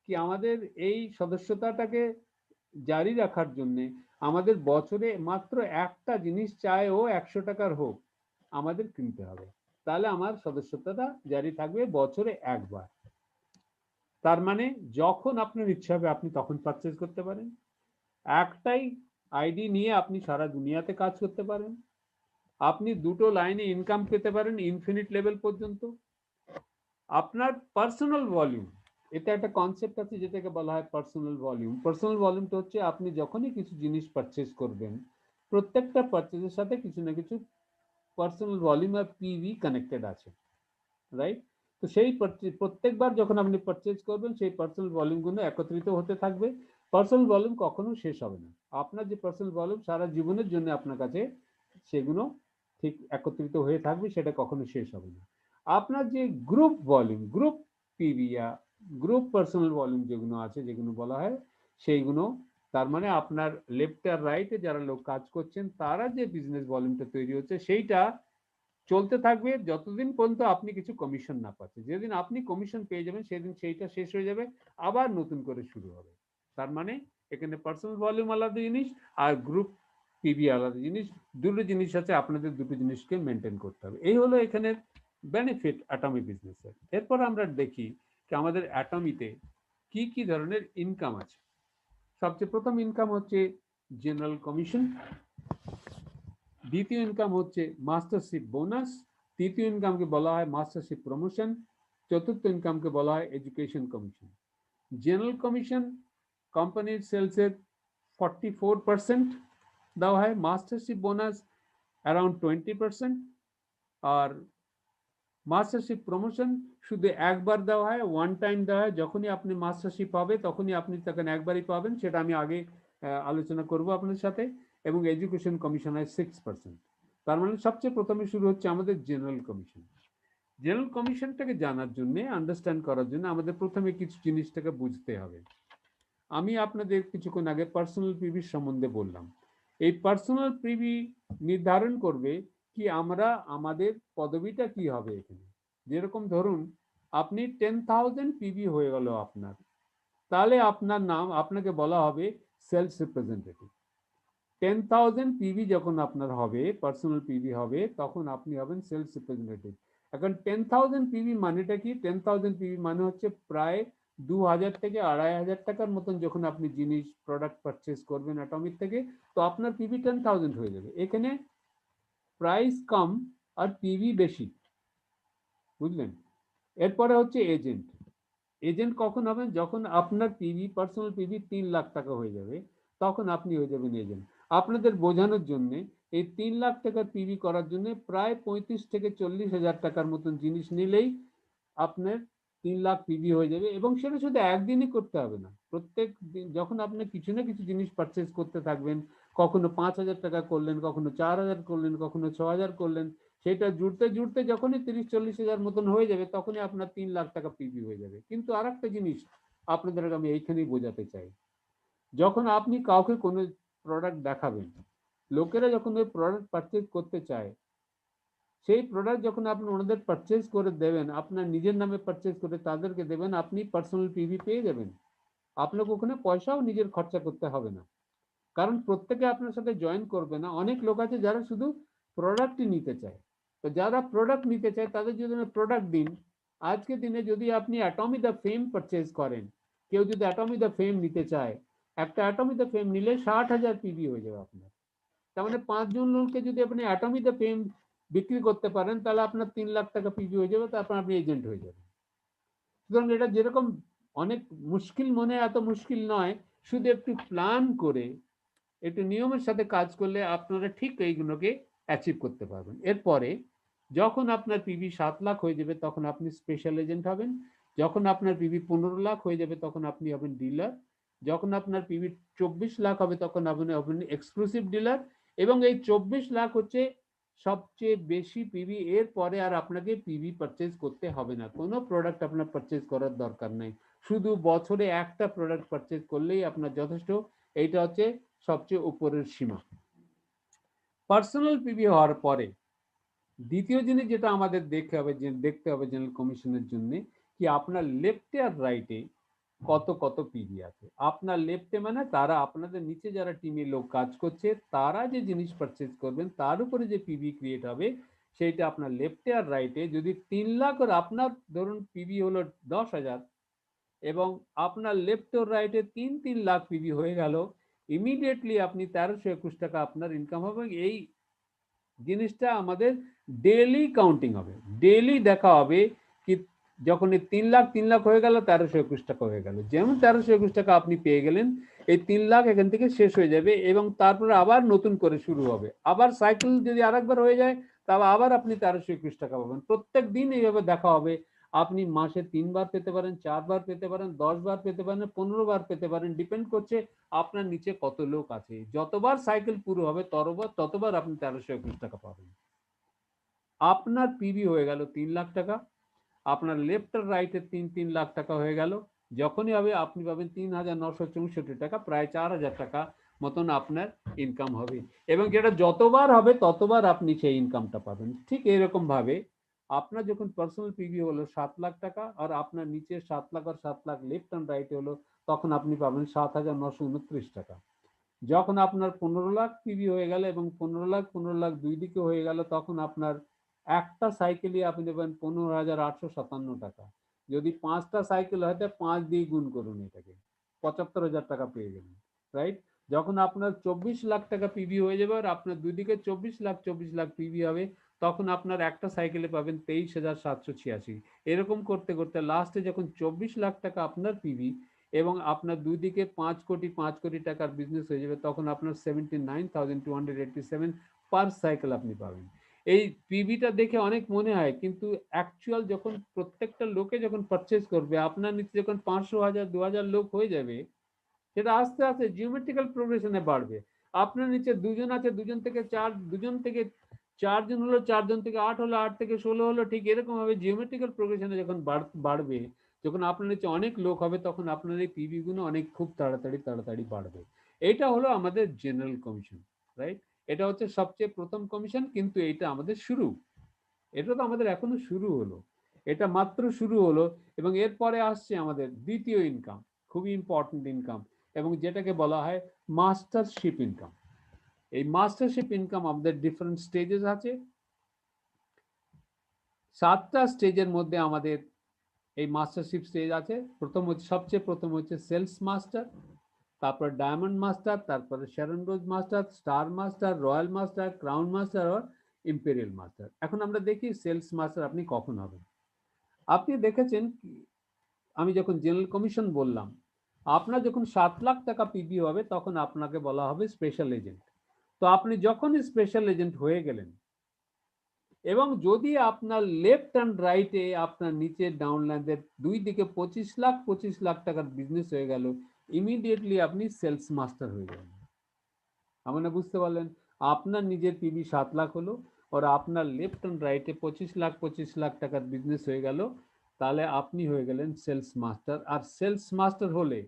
কি আমাদের এই সদস্যতাটাকে জারি রাখার জন্য আমাদের বছরে মাত্র একটা জিনিস, চায় ও 100 টাকার হোক, আমাদের কিনতে হবে, তাহলে আমার সদস্যতাটা জারি থাকবে বছরে একবার। তার মানে যখন আপনার ইচ্ছা হবে আপনি তখন পারচেজ করতে পারেন। একটাই আইডি নিয়ে আপনি সারা দুনিয়াতে কাজ করতে পারেন। আপনি দুটো লাইনে ইনকাম পেতে পারেন ইনফিনিট লেভেল পর্যন্ত। আপনার পার্সোনাল ভলিউম, এটা একটা কনসেপ্ট আছে যেটাকে বলা হয় পার্সোনাল ভলিউম। পার্সোনাল ভলিউমটা হচ্ছে আপনি যখনই কিছু জিনিস পারচেজ করবেন, প্রত্যেকটা পারচেজের সাথে কিছু না কিছু পার্সোনাল ভলিউম আর পিভি কানেক্টেড আছে, রাইট? তো সেই প্রত্যেকবার যখন আপনি পারচেজ করবেন সেই পার্সোনাল ভলিউমগুলো একত্রিত হতে থাকবে। পার্সোনাল ভলিউম কখনো শেষ হবে না। আপনার যে পার্সোনাল ভলিউম সারা জীবনের জন্য আপনার কাছে সেগুলো ঠিক একত্রিত হয়ে থাকবে, সেটা কখনো শেষ হবে না। আপনার যে group volume, group PV, group personal volume যেগুলো আছে, যেগুলো বলা হয়, সেইগুলো, তার মানে আপনার লেফট আর রাইটে যারা লোক কাজ করছেন তারা যে বিজনেস ভলিউমটা তৈরি হচ্ছে সেইটা চলতে থাকবে যতদিন পর্যন্ত আপনি কিছু কমিশন না পাচ্ছেন। যেদিন আপনি কমিশন পেয়ে যাবেন সেদিন সেইটা শেষ হয়ে যাবে, আবার নতুন করে শুরু হবে। তার মানে এখানে পার্সোনাল ভলিউম আলাদা জিনিস আর গ্রুপ পিবি আলাদা জিনিস, দুটো জিনিস আছে, আপনাদের দুটো জিনিসকে মেনটেন করতে হবে। এই হলো এখানের বেনিফিট অ্যাটমি বিজনেসের। এরপর আমরা দেখি যে আমাদের অ্যাটমিতে কি কি ধরনের ইনকাম আছে। সবচেয়ে প্রথম ইনকাম হচ্ছে জেনারেল কমিশন, দ্বিতীয় ইনকাম হচ্ছে মাস্টারশিপ বোনাস, তৃতীয় ইনকামকে বলা হয় মাস্টারশিপ প্রমোশন, চতুর্থ ইনকামকে বলা হয় এডুকেশন কমিশন। জেনারেল কমিশন কোম্পানির সেলসের 44% দেওয়া হয়, মাস্টারশিপ বোনাস অ্যারাউন্ড 20%, আর মাস্টারশিপ প্রমোশন শুধু একবার দেওয়া হয়, ওয়ান টাইম দেওয়া হয়। যখনই আপনি মাস্টারশিপ হবে তখনই আপনি তখন একবারই পাবেন, সেটা আমি আগে আলোচনা করব আপনার সাথে। এবং এডুকেশন কমিশন হয় 6%। তার মানে সবচেয়ে প্রথমে শুরু হচ্ছে আমাদের জেনারেল কমিশন। জেনারেল কমিশনটাকে জানার জন্য, আন্ডারস্ট্যান্ড করার জন্য আমাদের প্রথমে কিছু জিনিসটাকে বুঝতে হবে। আমি আপনাদের কিছুক্ষণ আগে পার্সোনাল পিভি সম্বন্ধে বললাম। এই পার্সোনাল পিভি নির্ধারণ করবে কি আমরা আমাদের পদবিটা কি হবে এখানে। যেরকম ধরুন আপনি 10,000 পিভি হয়ে গেল আপনার, তাহলে আপনার নাম, আপনাকে বলা হবে সেলস রিপ্রেজেন্টেটিভ। 10,000 পিভি যখন আপনার হবে, পার্সোনাল পিভি হবে, তখন আপনি হবেন সেলস রিপ্রেজেন্টেটিভ। এখন 10,000 পিভি মানেটা কি? 10,000 পিভি মানে হচ্ছে প্রায় 2,000 থেকে 2,500 টাকার মতন যখন আপনি জিনিস প্রোডাক্ট পারচেস করবেন অ্যাটমিক থেকে, তো আপনার পিভি 10,000 হয়ে যাবে। এখানে প্রাইস কম আর পিভি বেশি, বুঝলেন? এরপরে হচ্ছে এজেন্ট। এজেন্ট কখন হবেন? যখন আপনার পিভি, পার্সোনাল পিভি 3 লাখ টাকা হয়ে যাবে, তখন আপনি হয়ে যাবেন এজেন্ট। আপনাদের বোঝানোর জন্য এই 3 লাখ টাকার পিভি করার জন্য প্রায় 35 থেকে 40,000 টাকার মতন জিনিস নিলেই আপনার 3 লাখ পিভি হয়ে যাবে। এবং সেটা শুধু একদিনই করতে হবে না, প্রত্যেক দিন যখন আপনি কিছু না কিছু জিনিস পারচেস করতে থাকবেন, কখনো 5,000 টাকা করলেন, কখনো 4,000 করলেন, কখনো 6,000 করলেন, সেটা জুড়তে জুড়তে যখনই 30-40,000 মতন হয়ে যাবে তখনই আপনার 3 লাখ টাকা পিভি হয়ে যাবে। কিন্তু আর একটা জিনিস আপনাদের আমি এইখানেই বোঝাতে চাই, যখন আপনি কাউকে কোনো প্রোডাক্ট দেখাবেন, লোকেরা যখন ওই প্রোডাক্ট পারচেজ করতে চায়, সেই প্রোডাক্ট যখন আপনি ওনাদের পারচেজ করে দেবেন, আপনার নিজের নামে পারচেজ করে তাদেরকে দেবেন, আপনি পার্সোনাল পিভি পেয়ে যাবেন। আপনাকে ওখানে পয়সাও নিজের খরচা করতে হবে না, কারণ প্রত্যেকে আপনার সাথে জয়েন করবে না। অনেক লোক আছে যারা শুধু প্রোডাক্টই নিতে চায়। তো যারা প্রোডাক্ট নিতে চায় তাদের যদি প্রোডাক্ট দিন, আজকে দিনে যদি আপনি অ্যাটমি দ্য ফেম পারচেজ করেন, কেউ যদি অ্যাটমি দ্য ফেম নিতে চায়, একটা অ্যাটমি দ্য ফেম নিলে 60,000 পিভি হয়ে যাবে আপনার। তার মানে 5 জন লোককে যদি আপনি অ্যাটমি দ্য ফেম বিক্রি করতে পারেন, তাহলে আপনার 3 লাখ টাকা পিভি হয়ে যাবে, তারপর আপনি এজেন্ট হয়ে যাবেন। সুতরাং এটা যেরকম অনেক মুশকিল মনে, এত মুশকিল নয়। শুধু একটু প্ল্যান করে একটু নিয়মের সাথে কাজ করলে আপনারা ঠিক এইগুলোকে অ্যাচিভ করতে পারবেন। এরপরে যখন আপনার পিভি 7 লাখ হয়ে যাবে তখন আপনি স্পেশাল এজেন্ট হবেন। যখন আপনার পিভি 15 লাখ হয়ে যাবে তখন আপনি হবেন ডিলার। যখন আপনার পিভি 24 লাখ হবে তখন আপনি হবেন এক্সক্লুসিভ ডিলার। এবং এই 24 লাখ হচ্ছে সবচেয়ে বেশি পিভি। এর পরে আর আপনাকে পিভি পারচেজ করতে হবে না, কোনো প্রোডাক্ট আপনার পারচেজ করার দরকার নেই, শুধু বছরে একটা প্রোডাক্ট পারচেজ করলেই আপনার যথেষ্ট। এইটা হচ্ছে সবচেয়ে উপরের সীমা। পার্সোনাল পিভি হওয়ার পরে দ্বিতীয় জিনিস যেটা আমাদের দেখতে হবে জেনারেল কমিশনের জন্য, কি আপনার লেফটে আর রাইটে কত কত পিভি আছে। আপনার লেফটে মানে তারা আপনাদের নিচে যারা টিমে লোক কাজ করছে, তারা যে জিনিস পারচেজ করবেন তার উপরে যে পিভি ক্রিয়েট হবে, সেইটা আপনার লেফটে আর রাইটে যদি 3 লাখ আর আপনার ধরুন পিভি হলো 10,000 এবং আপনার লেফট ও রাইটে 3-3 লাখ পিভি হয়ে গেল, ইমিডিয়েটলি আপনি 1321 টাকা আপনার ইনকাম হবে। এই জিনিসটা আমাদের ডেলি কাউন্টিং হবে, ডেলি দেখা হবে কি যখন এই 3 লাখ হয়ে গেল 1321 টাকা হয়ে গেল। যেমন 1321 টাকা আপনি পেয়ে গেলেন, এই 3 লাখ এখান থেকে শেষ হয়ে যাবে এবং তারপরে আবার নতুন করে শুরু হবে। আবার সাইকেল যদি আরেকবার হয়ে যায় তবে আবার আপনি 1321 টাকা পাবেন। প্রত্যেক দিন এইভাবে দেখা হবে। আপনি মাসে 3 বার পেতে পারেন, 4 বার পেতে পারেন, 10 বার পেতে পারেন, 15 বার পেতে পারেন, ডিপেন্ড করছে আপনার নিচে কত লোক আছে। যতবার সাইকেল পুরো হবে ততবার আপনি 1321 টাকা পাবেন। আপনার পিভি হয়ে গেল 3 লাখ টাকা, আপনার লেফট আর রাইটে 3-3 লাখ টাকা হয়ে গেল। যখনই হবে আপনি পাবেন ৩,৯৬৪ টাকা, প্রায় ৪,০০০ টাকা মতন আপনার ইনকাম হবে। এবং যেটা যতবার হবে ততবার আপনি সেই ইনকামটা পাবেন। ঠিক এরকম ভাবে আপনার যখন পার্সোনাল পিভি হলো ৭,০০,০০০ টাকা, আর আপনার নিচে ৭,০০,০০০ আর ৭,০০,০০০ লেফট অ্যান্ড রাইট হলো, তখন আপনি পাবেন ৭,৯২৯ টাকা। যখন আপনার 15,০০,০০০ পিভি হয়ে গেল এবং 15,০০,০০০ 15,০০,০০০ দুই দিকে হয়ে গেল, তখন আপনার একটা সাইকেলই আপনি দেবেন 15,৮৫৭ টাকা। যদি 5টা সাইকেল হয় তাহলে 5 দিয়ে গুণ করুন এটাকে, 75,০০০ টাকা পেয়ে গেলেন, রাইট? যখন আপনার 24,00,000 টাকা পিভি হয়ে যাবে আর আপনার দুই দিকে 24,00,000 24,00,000 পিভি হবে, তখন আপনার একটা সাইকেলে পাবেন 23,786। এরকম করতে করতে লাস্টে যখন 24,00,000 টাকা আপনার পিভি এবং আপনার দুই দিকে 5 কোটি টাকার বিজনেস হয়ে যাবে, তখন আপনার 79,287 পার সাইকেল আপনি পাবেন। এই পিভিটা দেখে অনেক মনে হয়, কিন্তু অ্যাকচুয়াল যখন প্রত্যেকটা লোকে যখন পারচেজ করবে, আপনার নিচে যখন 500, 1000, 2000 লোক হয়ে যাবে, সেটা আস্তে আস্তে জিওমেট্রিক্যাল প্রোগ্রেশনে বাড়বে। আপনার নিচে দুজন আছে, দুজন থেকে চারজন হলো, চারজন থেকে 8 হলো, 8 থেকে 16 হলো, ঠিক এরকম ভাবে জিওমেট্রিক্যাল প্রোগ্রেশনে যখন বাড়বে, যখন আপনার নিচে অনেক লোক হবে, তখন আপনার এই পিভি গুলো অনেক খুব তাড়াতাড়ি বাড়বে। এটা হলো আমাদের জেনারেল কমিশন, রাইট? এটা হচ্ছে সবচেয়ে প্রথম কমিশন, কিন্তু এইটা আমাদের শুরু। এটা তো আমাদের এখনো শুরু হলো, এটা মাত্র শুরু হলো। এবং এরপরে আসছে আমাদের দ্বিতীয় ইনকাম, খুবই ইম্পর্টেন্ট ইনকাম, এবং যেটাকে বলা হয় মাস্টারশিপ ইনকাম। এই মাস্টারশিপ ইনকাম আমাদের ডিফারেন্ট স্টেজেস আছে। 7টা স্টেজের মধ্যে আমাদের এই মাস্টারশিপ স্টেজ আছে। সবচেয়ে প্রথম হচ্ছে সেলস মাস্টার, তারপর ডায়মন্ড মাস্টার, তারপরে Sharon rose master, star master, royal master, crown master আর ইম্পেরিয়াল মাস্টার। এখন আমরা দেখি সেলস মাস্টার আপনি কখন হবেন। আপনি দেখেছেন, আমি যখন জেনারেল কমিশন বললাম, আপনার যখন 7,00,000 টাকা পিবি হবে, তখন আপনাকে বলা হবে স্পেশাল এজেন্ট। তো আপনি যখনই স্পেশাল এজেন্ট হয়ে গেলেন, এবং যদি আপনার লেফট অ্যান্ড রাইটে আপনার নিচে ডাউনলাইনদের দুই দিকে 25,00,000 টাকার বিজনেস হয়ে গেল, ইমিডিয়েটলি আপনি সেলস মাস্টার হয়ে যাবেন। আমরা বুঝতে পারলেন, আপনার নিজের পিবি 7,00,000 হলো, আর আপনার লেফট অ্যান্ড রাইটে 25,00,000 টাকার বিজনেস হয়ে গেল, তাহলে আপনি হয়ে গেলেন সেলস মাস্টার। আর সেলস মাস্টার হলে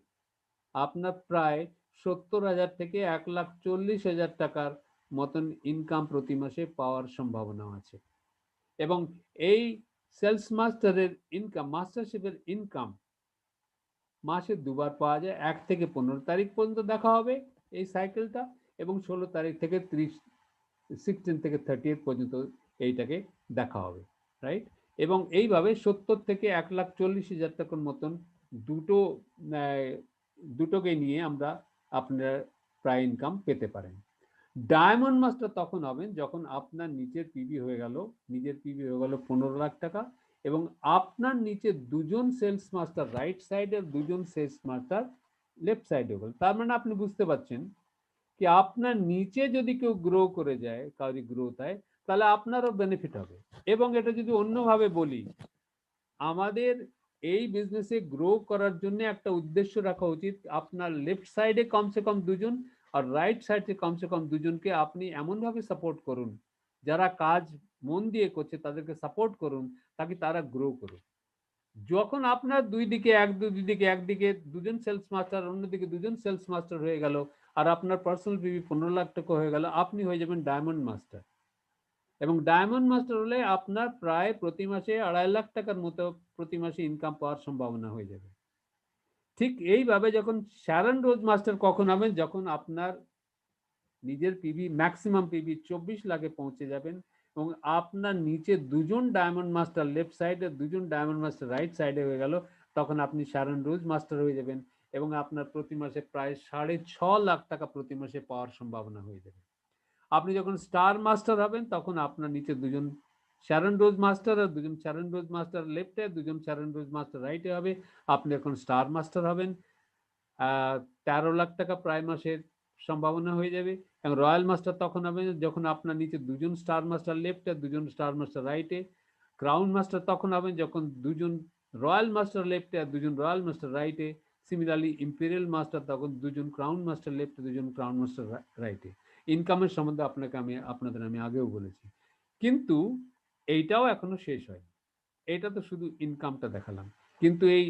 আপনার প্রায় 70,000 থেকে 1,40,000 টাকার মতন ইনকাম প্রতি মাসে পাওয়ার সম্ভাবনা আছে। এবং এই সেলস মাস্টারের ইনকাম, মাস্টারশিপের ইনকাম মাসে দুবার পাওয়া যায়। 1 থেকে 15 তারিখ পর্যন্ত দেখা হবে এই সাইকেলটা, এবং 16 তারিখ থেকে 16 থেকে 30 পর্যন্ত এইটাকে দেখা হবে, রাইট? এবং এইভাবে 70 থেকে 1,40,000 টাকার মতন দুটো দুটোকে নিয়ে আমরা আপনার প্রায় ইনকাম পেতে পারেন। ডায়মন্ড মাস্টার তখন হবেন যখন আপনার নিচের পিবি হয়ে গেল, নিজের পিবি হয়ে গেল 15,00,000 টাকা, এবং আপনার নিচে দুজন সেলস মাস্টার রাইট সাইডে, দুজন সেলস মাস্টার লেফট সাইডে গেল। তার মানে আপনি বুঝতে পারছেন কি, আপনার নিচে যদি কেউ গ্রো করে যায়, কাউরি গ্রোথ হয়, তাহলে আপনারও বেনিফিট হবে। এবং এটা যদি অন্যভাবে বলি, আমাদের এই বিজনেসে গ্রো করার জন্য একটা উদ্দেশ্য রাখা উচিত। আপনার লেফট সাইডে কমসে কম দুজন, আর রাইট সাইডে কমসে কম দুজনকে আপনি এমনভাবে সাপোর্ট করুন, যারা কাজ মন দিয়ে করছে তাদেরকে সাপোর্ট করুন, তাকে তারা গ্রো করুন। যখন আপনার একদিকে দুজন সেলস মাস্টার, অন্যদিকে দুজন সেলস মাস্টার হয়ে গেল, আর আপনার পার্সোনাল পিবি 15,00,000 টাকা হয়ে গেল, আপনি হয়ে যাবেন ডায়মন্ড মাস্টার। এবং ডায়মন্ড মাস্টার হলে আপনার প্রায় প্রতি মাসে 2.5 লাখ টাকার মতো প্রতি মাসে ইনকাম পাওয়ার সম্ভাবনা হয়ে যাবে। ঠিক এইভাবে যখন শ্যারন রোজ মাস্টার কখন হবেন, যখন আপনার নিজের পিবি, ম্যাক্সিমাম পিবি 24,00,000-এ পৌঁছে যাবেন, এবং আপনার নিচে দুজন ডায়মন্ড মাস্টার লেফট সাইডে, দুজন ডায়মন্ড মাস্টার রাইট সাইডে হয়ে গেল, তখন আপনি শ্যারন রোজ মাস্টার হয়ে যাবেন, এবং আপনার প্রতি মাসে প্রায় 6.5 লাখ টাকা প্রতি মাসে পাওয়ার সম্ভাবনা হয়ে যাবে। আপনি যখন স্টার মাস্টার হবেন, তখন আপনার নিচে দুজন শ্যারন রোজ মাস্টার আর দুজন শ্যারন রোজ মাস্টার লেফটে, দুজন শ্যারন রোজ মাস্টার রাইটে হবে, আপনি এখন স্টার মাস্টার হবেন। 13 লাখ টাকা প্রায় মাসের সম্ভাবনা হয়ে যাবে। এবং রয়্যাল মাস্টার তখন হবে যখন আপনার নিচে দুজন স্টার মাস্টার লেফটে, দুজন স্টার মাস্টার রাইটে। ক্রাউন মাস্টার তখন হবেন যখন দুজন রয়্যাল মাস্টার লেফটে আর দুজন রয়্যাল মাস্টার রাইটে। সিমিলারলি ইম্পেরিয়াল মাস্টার তখন দুজন ক্রাউন মাস্টার লেফটে, দুজন ক্রাউন মাস্টার রাইটে। ইনকামের সম্বন্ধে আপনাদের আমি আগেও বলেছি, কিন্তু এইটাও এখনো শেষ হয়নি। এটা তো শুধু ইনকামটা দেখালাম, কিন্তু এই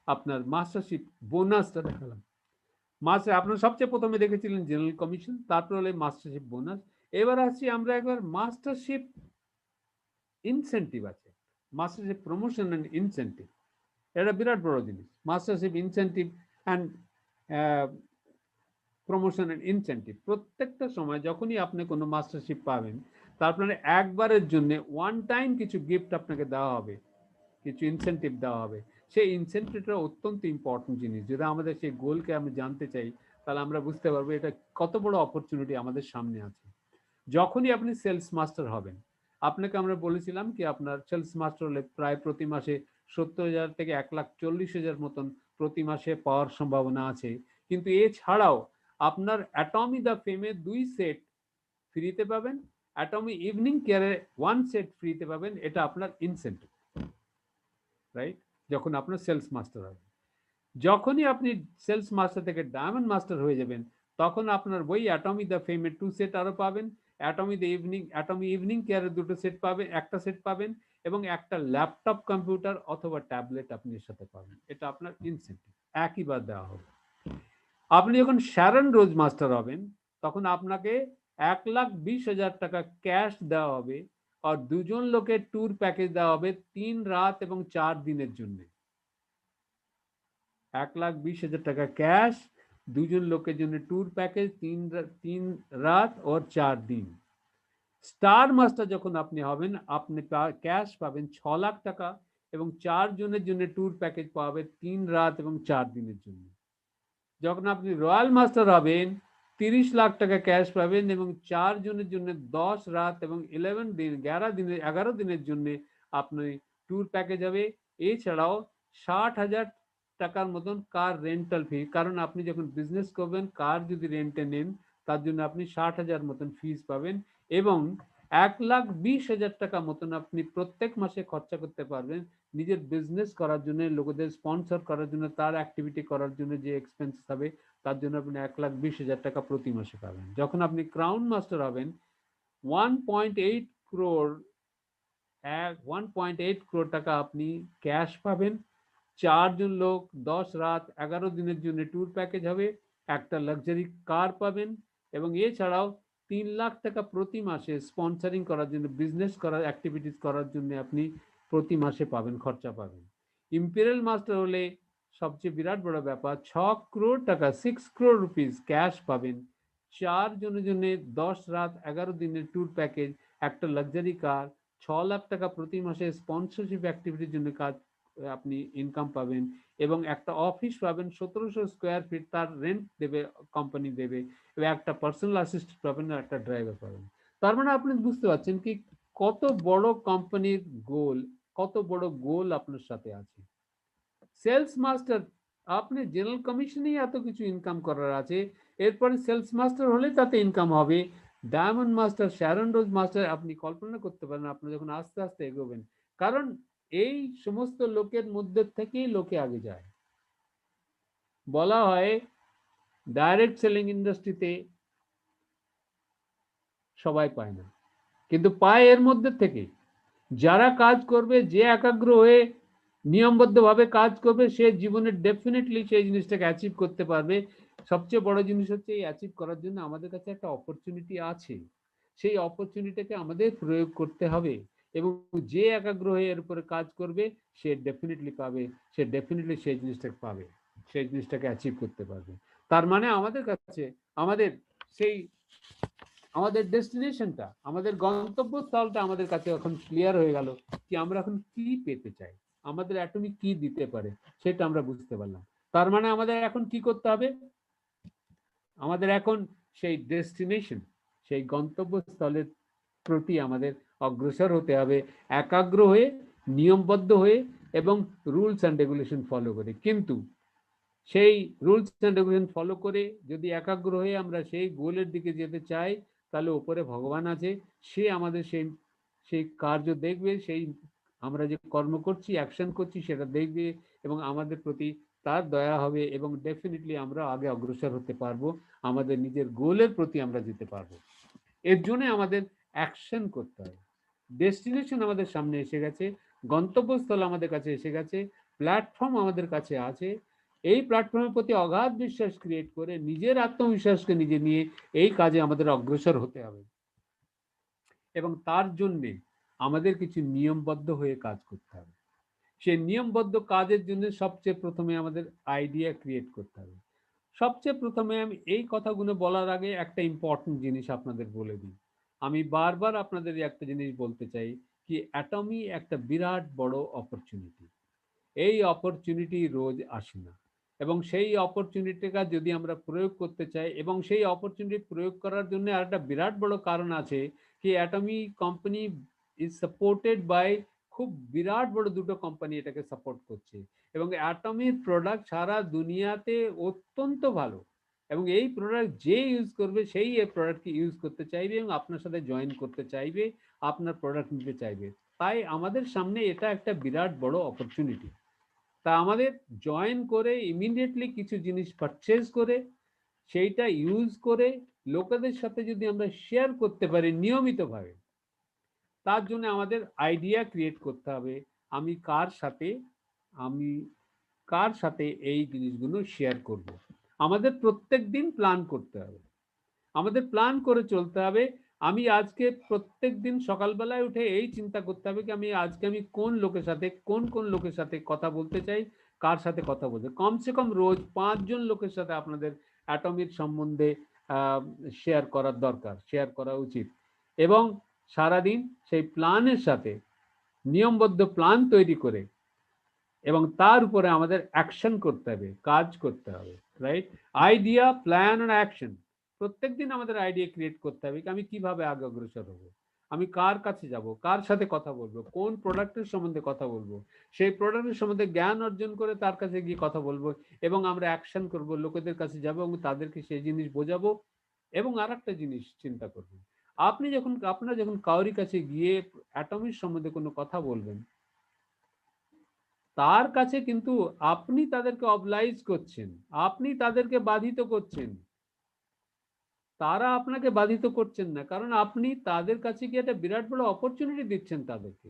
আপনার মাস্টারশিপ বোনাসটা দেখালাম। মাস্টার আপনার সবচেয়ে প্রথমে দেখেছিলেন জেনারেল কমিশন, তারপর হলে মাস্টারশিপ বোনাস। এবার আসছি আমরা একবার মাস্টারশিপ ইনসেন্টিভ আছে, মাস্টারশিপ প্রমোশন অ্যান্ড ইনসেন্টিভ। এটা বিরাট বড় জিনিস, mastership incentive and promotion and incentive. প্রত্যেকটা সময় যখনই আপনি কোনো মাস্টারশিপ পাবেন, তারপরে একবারের জন্য ওয়ান টাইম কিছু গিফট আপনাকে দেওয়া হবে, কিছু ইনসেন্টিভ দেওয়া হবে। সেই ইনসেন্টিভটা অত্যন্ত ইম্পর্টেন্ট জিনিস। যদি আমাদের সেই গোলকে আমি জানতে চাই, তাহলে আমরা বুঝতে পারবো এটা কত বড় অপরচুনিটি আমাদের সামনে আছে। যখনই আপনি সেলস মাস্টার হবেন, আপনাকে আমরা বলেছিলাম কি আপনার সেলস মাস্টার হলে প্রায় প্রতি মাসে 70,000 থেকে 1,40,000 মতন প্রতি মাসে পাওয়ার সম্ভাবনা আছে। কিন্তু এছাড়াও আপনার অ্যাটমি দ্য ফেমে 2 সেট ফ্রিতে পাবেন, অ্যাটমি ইভিনিং কেয়ারে 1 সেট ফ্রিতে পাবেন। এটা আপনার ইনসেন্টিভ, রাইট? যখন আপনার সেলস মাস্টার হবে, যখনই আপনি সেলস মাস্টার থেকে ডায়মন্ড মাস্টার হয়ে যাবেন, তখন আপনার বই অ্যাটমি দ্য ফেমের 2 সেট আরো পাবেন, অ্যাটমি ইভিনিং কেয়ারের 2টো সেট পাবেন, একটা সেট পাবেন, এবং একটা ল্যাপটপ কম্পিউটার অথবা ট্যাবলেট আপনি এর সাথে পাবেন। এটা আপনার ইনসেন্টিভ, একইবার দেওয়া হবে। আপনি যখন শ্যারন রোজ মাস্টার হবেন, তখন আপনাকে 1,20,000 টাকা ক্যাশ দেওয়া হবে, আর 2 জন লোকের ট্যুর প্যাকেজ দেওয়া হবে 3 রাত এবং 4 দিনের জন্য। 1,20,000 টাকা ক্যাশ, 2 জন লোকের জন্য ট্যুর প্যাকেজ 3 রাত ও 4 দিন। স্টার মাস্টার যখন আপনি হবেন, আপনি ক্যাশ পাবেন 6 লাখ টাকা এবং 4 জনের জন্য ট্যুর প্যাকেজ পাবেন 3 রাত এবং 4 দিনের জন্য। যখন আপনি রয়্যাল মাস্টার হবেন, 30 লাখ টাকা ক্যাশ পাবেন এবং 4 জনের জন্য 10 রাত এবং 11 দিনের জন্য আপনি ট্যুর প্যাকেজ হবে। এছাড়াও 60,000 টাকার মতন কার রেন্টাল ফি, কারণ আপনি যখন বিজনেস করবেন, কার যদি রেন্টে নেন, তার জন্য আপনি 60,000 মতন ফিস পাবেন, এবং 1,20,000 টাকা মতন আপনি প্রত্যেক মাসে খরচা করতে পারবেন নিজের বিজনেস করার জন্য, লোকেদের স্পন্সর করার জন্য, তার অ্যাক্টিভিটি করার জন্য যে এক্সপেন্স হবে, তার জন্য আপনি 1,20,000 টাকা প্রতি মাসে পাবেন। যখন আপনি ক্রাউন মাস্টার হবেন, 1.8 ক্রোর 1.8 ক্রোর টাকা আপনি ক্যাশ পাবেন, 4 জন লোক 10 রাত 11 দিনের জন্য ট্যুর প্যাকেজ হবে, একটা লাক্সারি কার পাবেন, এবং এছাড়াও 3 লাখ টাকা প্রতি মাসে স্পন্সরিং করার জন্য, বিজনেস করার অ্যাক্টিভিটিস করার জন্য আপনি প্রতি মাসে পাবেন, খরচা পাবেন। ইম্পেরিয়াল মাস্টার হলে সবচেয়ে বিরাট বড় ব্যাপার, 6 ক্রোর টাকা 6 ক্রোর রুপিস ক্যাশ পাবেন, 4 জনের জন্য 10 রাত 11 দিনের ট্যুর প্যাকেজ, একটা লাক্সারি কার, 6 লাখ টাকা প্রতি মাসে স্পন্সরশিপ অ্যাক্টিভিটির জন্য কাজ আপনি ইনকাম পাবেন, এবং একটা অফিস পাবেন 1700 স্কোয়ার ফিট, তার রেন্ট দেবে, কোম্পানি দেবে, এবং একটা পার্সোনাল অ্যাসিস্ট্যান্ট পাবেন আর একটা ড্রাইভার পাবেন। তার মানে আপনি বুঝতে পারছেন কি কত বড় কোম্পানির গোল, কত বড় গোল আপনার সাথে আছে। সেলস মাস্টার, আপনি জেনারেল কমিশনেই এত কিছু ইনকাম করার আছে, এরপরে সেলস মাস্টার হলে তাতে ইনকাম হবে। Diamond master, Sharon rose master, আপনি কল্পনা করতে পারেন আপনি যখন আস্তে আস্তে এগোবেন, কারণ এই সমস্ত লোকের মধ্যে থেকেই লোকে আগে যায়। বলা হয় ডাইরেক্ট সেলিং ইন্ডাস্ট্রিতে সবাই পায় না, কিন্তু পায় এর মধ্যে থেকে। যারা কাজ করবে, যে একাগ্র হয়ে নিয়মবদ্ধভাবে কাজ করবে, সে জীবনে ডেফিনেটলি সেই জিনিসটাকে অ্যাচিভ করতে পারবে। সবচেয়ে বড় জিনিস হচ্ছে এই অ্যাচিভ করার জন্য আমাদের কাছে একটা অপরচুনিটি আছে, সেই অপরচুনিটিকে আমাদের প্রয়োগ করতে হবে, এবং যে একাগ্র হয়ে এর উপরে কাজ করবে, সে ডেফিনেটলি পাবে, সে ডেফিনেটলি সেই জিনিসটাকে পাবে, সেই জিনিসটাকে অ্যাচিভ করতে পারবে। তার মানে আমাদের কাছে আমাদের সেই আমাদের ডেস্টিনেশনটা, আমাদের গন্তব্যস্থলটা আমাদের কাছে এখন ক্লিয়ার হয়ে গেল, কি আমরা এখন কি পেতে চাই, আমাদের অ্যাটমি কি দিতে পারে, সেটা আমরা বুঝতে পারলাম। তার মানে আমাদের এখন কি করতে হবে, আমাদের এখন সেই ডেস্টিনেশন, সেই গন্তব্যস্থলের প্রতি আমাদের অগ্রসর হতে হবে, একাগ্র হয়ে, নিয়মবদ্ধ হয়ে, এবং রুলস অ্যান্ড রেগুলেশন ফলো করে। কিন্তু সেই রুলস অ্যান্ড রেগুলেশন ফলো করে যদি একাগ্র হয়ে আমরা সেই গোলের দিকে যেতে চাই, তাহলে ওপরে ভগবান আছে, সে আমাদের সেই সেই কার্য দেখবে, সেই আমরা যে কর্ম করছি, অ্যাকশন করছি, সেটা দেখবে, এবং আমাদের প্রতি তার দয়া হবে, এবং ডেফিনেটলি আমরা আগে অগ্রসর হতে পারবো, আমাদের নিজের গোলের প্রতি আমরা যেতে পারবো। এর জন্য আমাদের অ্যাকশন করতে হবে। ডেস্টিনেশন আমাদের সামনে এসে গেছে, গন্তব্যস্থল আমাদের কাছে এসে গেছে, প্ল্যাটফর্ম আমাদের কাছে আছে, এই প্ল্যাটফর্মের প্রতি অগাধ বিশ্বাস ক্রিয়েট করে নিজের আত্মবিশ্বাসকে নিজে নিয়ে এই কাজে আমাদের অগ্রসর হতে হবে। এবং তার জন্যে আমাদের কিছু নিয়মবদ্ধ হয়ে কাজ করতে হবে। সেই নিয়মবদ্ধ কাজের জন্য সবচেয়ে প্রথমে আমাদের আইডিয়া ক্রিয়েট করতে হবে। সবচেয়ে প্রথমে আমি এই কথাগুলো বলার আগে একটা ইম্পর্টেন্ট জিনিস আপনাদের বলে দিই। আমি বারবার আপনাদের একটা জিনিস বলতে চাই কি, অ্যাটমি একটা বিরাট বড় অপরচুনিটি। এই অপরচুনিটি রোজ আসে না, এবং সেই অপরচুনিটিটা যদি আমরা প্রয়োগ করতে চাই, এবং সেই অপরচুনিটি প্রয়োগ করার জন্য আর একটা বিরাট বড় কারণ আছে কি, Atomy company is supported by খুব বিরাট বড় দুটো কোম্পানি এটাকে সাপোর্ট করছে, এবং অ্যাটমির প্রোডাক্ট সারা দুনিয়াতে অত্যন্ত ভালো, এবং এই প্রোডাক্ট যে ইউজ করবে সেই এই প্রোডাক্টকে ইউজ করতে চাইবে এবং আপনার সাথে জয়েন করতে চাইবে, আপনার প্রোডাক্ট নিতে চাইবে। তাই আমাদের সামনে এটা একটা বিরাট বড় অপরচুনিটি। তা আমাদের জয়েন করে ইমিডিয়েটলি কিছু জিনিস পারচেজ করে সেইটা ইউজ করে লোকেদের সাথে যদি আমরা শেয়ার করতে পারি নিয়মিতভাবে, তার জন্য আমাদের আইডিয়া ক্রিয়েট করতে হবে আমি আমি কার সাথে এই জিনিসগুলো শেয়ার করব। আমাদের প্রত্যেক দিন প্ল্যান করতে হবে, আমাদের প্ল্যান করে চলতে হবে। আমি আজকে প্রত্যেক দিন সকালবেলায় উঠে এই চিন্তা করতে হবে কি, আমি কোন লোকের সাথে কোন লোকের সাথে কথা বলতে চাই, কার সাথে কথা বলতে, কমসে কম রোজ 5 জন লোকের সাথে আপনাদের অ্যাটমিক সম্বন্ধে শেয়ার করার দরকার, শেয়ার করা উচিত। এবং সারাদিন সেই প্ল্যানের সাথে নিয়মবদ্ধ প্ল্যান তৈরি করে এবং তার উপরে আমাদের অ্যাকশন করতে হবে, কাজ করতে হবে, রাইট? আইডিয়া, প্ল্যান আর অ্যাকশন। প্রত্যেকদিন আমাদের আইডিয়া ক্রিয়েট করতে হবে আমি কিভাবে আগে অগ্রসর হবো, আমি কার কাছে যাব, কার সাথে কথা বলবো, কোন প্রোডাক্টের সম্বন্ধে কথা বলবো, সেই প্রোডাক্টের সম্বন্ধে জ্ঞান অর্জন করে তার কাছে গিয়ে কথা বলবো, এবং আমরা অ্যাকশন করব, লোকেদের কাছে যাব এবং তাদেরকে সেই জিনিস বোঝাবো। এবং আর একটা জিনিস চিন্তা করবেন, আপনারা যখন কাউরি কাছে গিয়ে অ্যাটমিক সম্বন্ধে কোনো কথা বলবেন, তার কাছে কিন্তু আপনি তাদেরকে অবলাইজ করছেন, আপনি তাদেরকে বাধিত করছেন, তারা আপনাকে বাধিত করছেন না, কারণ আপনি তাদের কাছে গিয়ে একটা বিরাট বড় অপরচুনিটি দিচ্ছেন তাদেরকে।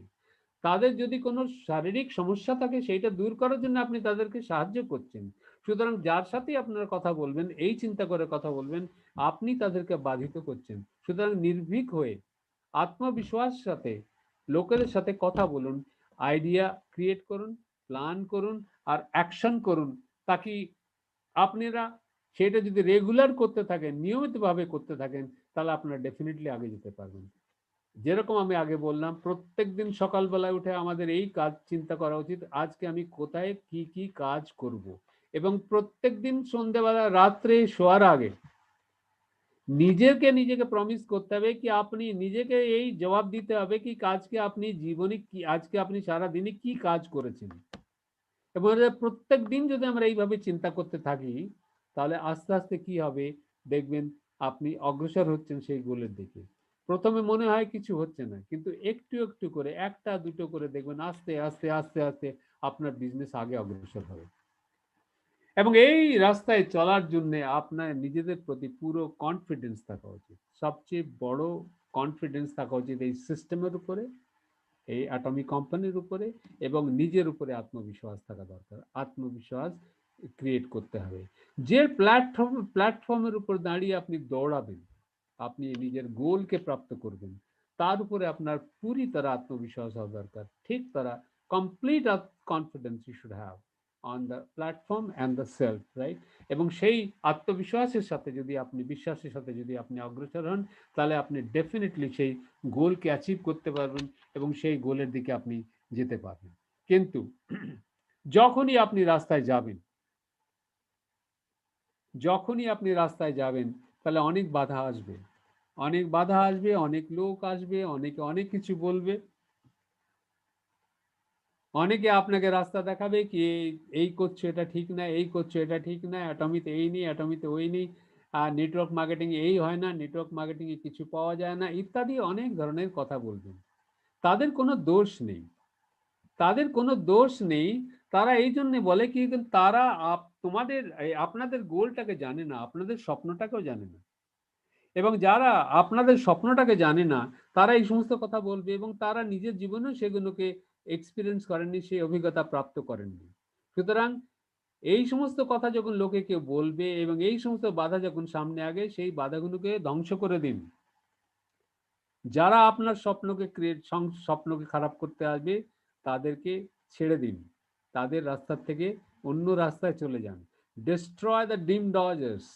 তাদের যদি কোনো শারীরিক সমস্যা থাকে সেইটা দূর করার জন্য আপনি তাদেরকে সাহায্য করছেন। সুতরাং যার সাথে আপনারা কথা বলবেন, এই চিন্তা করে কথা বলবেন, আপনি তাদেরকে বাধিত করছেন। সুতরাং নির্ভীক হয়ে আত্মবিশ্বাস সাথে লোকেদের সাথে কথা বলুন, আইডিয়া ক্রিয়েট করুন, প্ল্যান করুন আর অ্যাকশন করুন। তাকি আপনারা সেটা যদি রেগুলার করতে থাকেন, নিয়মিতভাবে করতে থাকেন, তাহলে আপনারা ডেফিনেটলি আগে যেতে পারবেন। যেরকম আমি আগে বললাম, প্রত্যেকদিন সকালবেলায় উঠে আমাদের এই কাজ চিন্তা করা উচিত, আজকে আমি কোথায় কি কি কাজ করব। এবং প্রত্যেকদিন সন্ধ্যেবেলা রাত্রে শোয়ার আগে নিজেকে প্রমিস করতে হবে কি, আপনি নিজেকে এই জবাব দিতে হবে কি আজকে আপনি জীবনে কি, আজকে আপনি সারা দিনে কি কাজ করেছেন। এবং প্রত্যেক দিন যদি আমরা এইভাবে চিন্তা করতে থাকি, তাহলে আস্তে আস্তে কি হবে দেখবেন, আপনি অগ্রসর হচ্ছেন সেই গোলের দিকে। প্রথমে মনে হয় কিছু হচ্ছে না, কিন্তু একটু একটু করে, একটা দুটো করে দেখবেন আস্তে আস্তে আস্তে আস্তে আপনার বিজনেস আগে অগ্রসর হবে। এবং এই রাস্তায় চলার জন্য আপনার নিজেদের প্রতি পুরো কনফিডেন্স থাকা উচিত। সবচেয়ে বড় কনফিডেন্স থাকা উচিত এই সিস্টেমের উপরে, এই অ্যাটমিক কোম্পানির উপরে, এবং নিজের উপরে আত্মবিশ্বাস থাকা দরকার। আত্মবিশ্বাস ক্রিয়েট করতে হবে। যে প্ল্যাটফর্মের উপর দাঁড়িয়ে আপনি দৌড়াবেন, আপনি নিজের গোলকে প্রাপ্ত করবেন, তার উপরে আপনার পুরি তারা আত্মবিশ্বাস হওয়া দরকার। ঠিক তারা complete confidence you should have on the platform and the self, right? এবং সেই আত্মবিশ্বাসের সাথে যদি আপনি, বিশ্বাসের সাথে যদি আপনি অগ্রসর হন, তাহলে আপনি ডেফিনেটলি সেই গোলকে অ্যাচিভ করতে পারবেন এবং সেই গোলের দিকে আপনি যেতে পারবেন। কিন্তু যখনই আপনি রাস্তায় যাবেন, তাহলে অনেক বাধা আসবে, অনেক বাধা আসবে, অনেক লোক আসবে, অনেকে অনেক কিছু বলবে। অনেকে আপনাকে রাস্তা দেখাবে কি এই করছো এটা ঠিক না, এই করছো এটা ঠিক না, অ্যাটমিতে এই নেই, অ্যাটমিতে ওই নেই, আর নেটওয়ার্ক মার্কেটিং এই হয় না, নেটওয়ার্ক মার্কেটিং এ কিছু পাওয়া যায় না, ইত্যাদি অনেক ধরনের কথা বলবেন। তাদের কোনো দোষ নেই, তাদের কোনো দোষ নেই। তারা এই জন্য বলে কি, তারা আপনাদের গোলটাকে জানে না, আপনাদের স্বপ্নটাকেও জানে না। এবং যারা আপনাদের স্বপ্নটাকে জানে না, তারা এই সমস্ত কথা বলবে, এবং তারা নিজের জীবনেও সেগুলোকে এক্সপিরিয়েন্স করেননি, সেই অভিজ্ঞতা প্রাপ্ত করেননি। সুতরাং এই সমস্ত কথা যখন লোকে কেউ বলবে এবং এই সমস্ত বাধা যখন সামনে আগে, সেই বাধাগুলোকে ধ্বংস করে দিন। যারা আপনার স্বপ্নকে খারাপ করতে আসবে তাদেরকে ছেড়ে দিন, তাদের রাস্তা থেকে অন্য রাস্তায় চলে যান। ডিস্ট্রয় দ্য ডিম ডজার্স।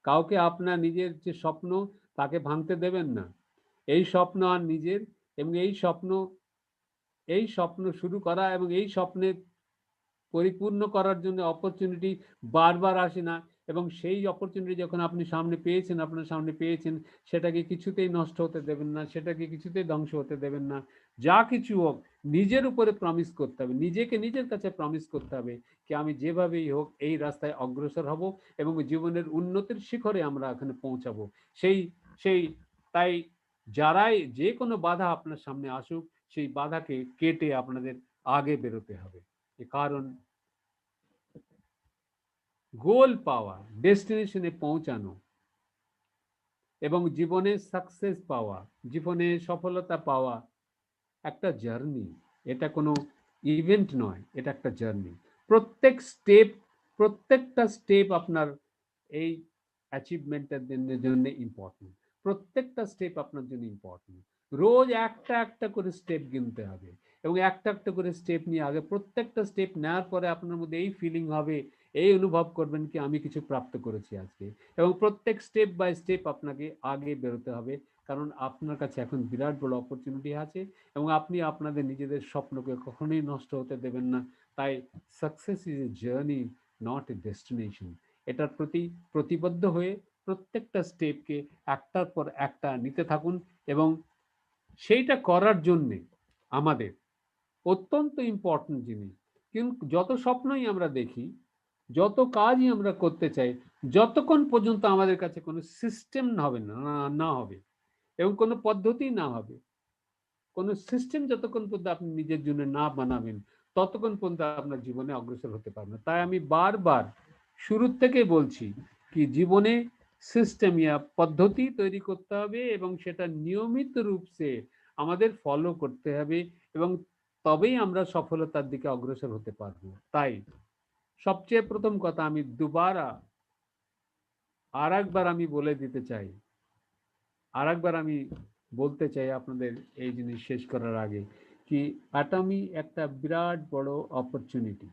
কাউকে আপনার নিজের যে স্বপ্ন তাকে ভাঙতে দেবেন না। এই স্বপ্ন আর নিজের, এবং এই স্বপ্ন শুরু করা এবং এই স্বপ্নের পরিপূর্ণ করার জন্য অপরচুনিটি বারবার আসে না, এবং সেই অপরচুনিটি যখন আপনি আপনার সামনে পেয়েছেন, সেটাকে কিছুতেই নষ্ট হতে দেবেন না, সেটাকে কিছুতেই ধ্বংস হতে দেবেন না। যা কিছু হোক নিজের উপরে প্রমিস করতে হবে, নিজেকে নিজের কাছে প্রমিস করতে হবে কি আমি যেভাবেই হোক এই রাস্তায় অগ্রসর হব এবং জীবনের উন্নতির শিখরে আমরা এখানে পৌঁছাবো। সেই সেই তাই যারাই যে কোনো বাধা আপনার সামনে আসুক, সেই বাধাকে কেটে আপনাদের আগে বেরোতে হবে। কারণ গোল পাওয়া, ডেস্টিনেশনে পৌঁছানো এবং জীবনে সাকসেস পাওয়া, জীবনে সফলতা পাওয়া একটা জার্নি। এটা কোনো ইভেন্ট নয়, এটা একটা জার্নি। প্রত্যেকটা স্টেপ আপনার এই অ্যাচিভমেন্টের জন্য ইম্পর্টেন্ট। প্রত্যেকটা স্টেপ আপনার জন্য ইম্পর্টেন্ট। রোজ একটা একটা করে স্টেপ গিনতে হবে এবং একটা একটা করে স্টেপ নিয়ে আগে, প্রত্যেকটা স্টেপ নেওয়ার পরে আপনার মধ্যে এই ফিলিং হবে, এই অনুভব করবেন কি আমি কিছু প্রাপ্ত করেছি আজকে। এবং প্রত্যেক স্টেপ বাই স্টেপ আপনাকে আগে বেরোতে হবে, কারণ আপনার কাছে এখন বিরাট বড় অপরচুনিটি আছে এবং আপনি আপনাদের নিজেদের স্বপ্নকে কখনোই নষ্ট হতে দেবেন না। তাই success is a journey, not a destination. এটার প্রতি প্রতিবদ্ধ হয়ে প্রত্যেকটা স্টেপকে একটার পর একটা নিতে থাকুন, এবং সেইটা করার জন্যে আমাদের অত্যন্ত ইম্পর্টেন্ট জিনিস, কিন্তু যত স্বপ্নই আমরা দেখি, যত কাজই আমরা করতে চাই, যতক্ষণ পর্যন্ত আমাদের কাছে কোনো সিস্টেম হবে না হবে এবং কোনো পদ্ধতি না হবে, কোনো সিস্টেম যতক্ষণ পর্যন্ত আপনি নিজের জন্য না বানাবেন, ততক্ষণ পর্যন্ত আপনার জীবনে অগ্রসর হতে পারবেন। তাই আমি বারবার শুরুর থেকে বলছি কি জীবনে সিস্টেম ইয়া পদ্ধতি তৈরি করতে হবে এবং সেটা নিয়মিত রূপে আমাদের ফলো করতে হবে, এবং তবেই আমরা সফলতার দিকে অগ্রসর হতে পারবো। তাই সবচেয়ে প্রথম কথা আমি আরেকবার আমি বলে দিতে চাই, আরেকবার আমি বলতে চাই আপনাদের এই জিনিস শেষ করার আগে, কি অ্যাটমি একটা বিরাট বড় অপরচুনিটি।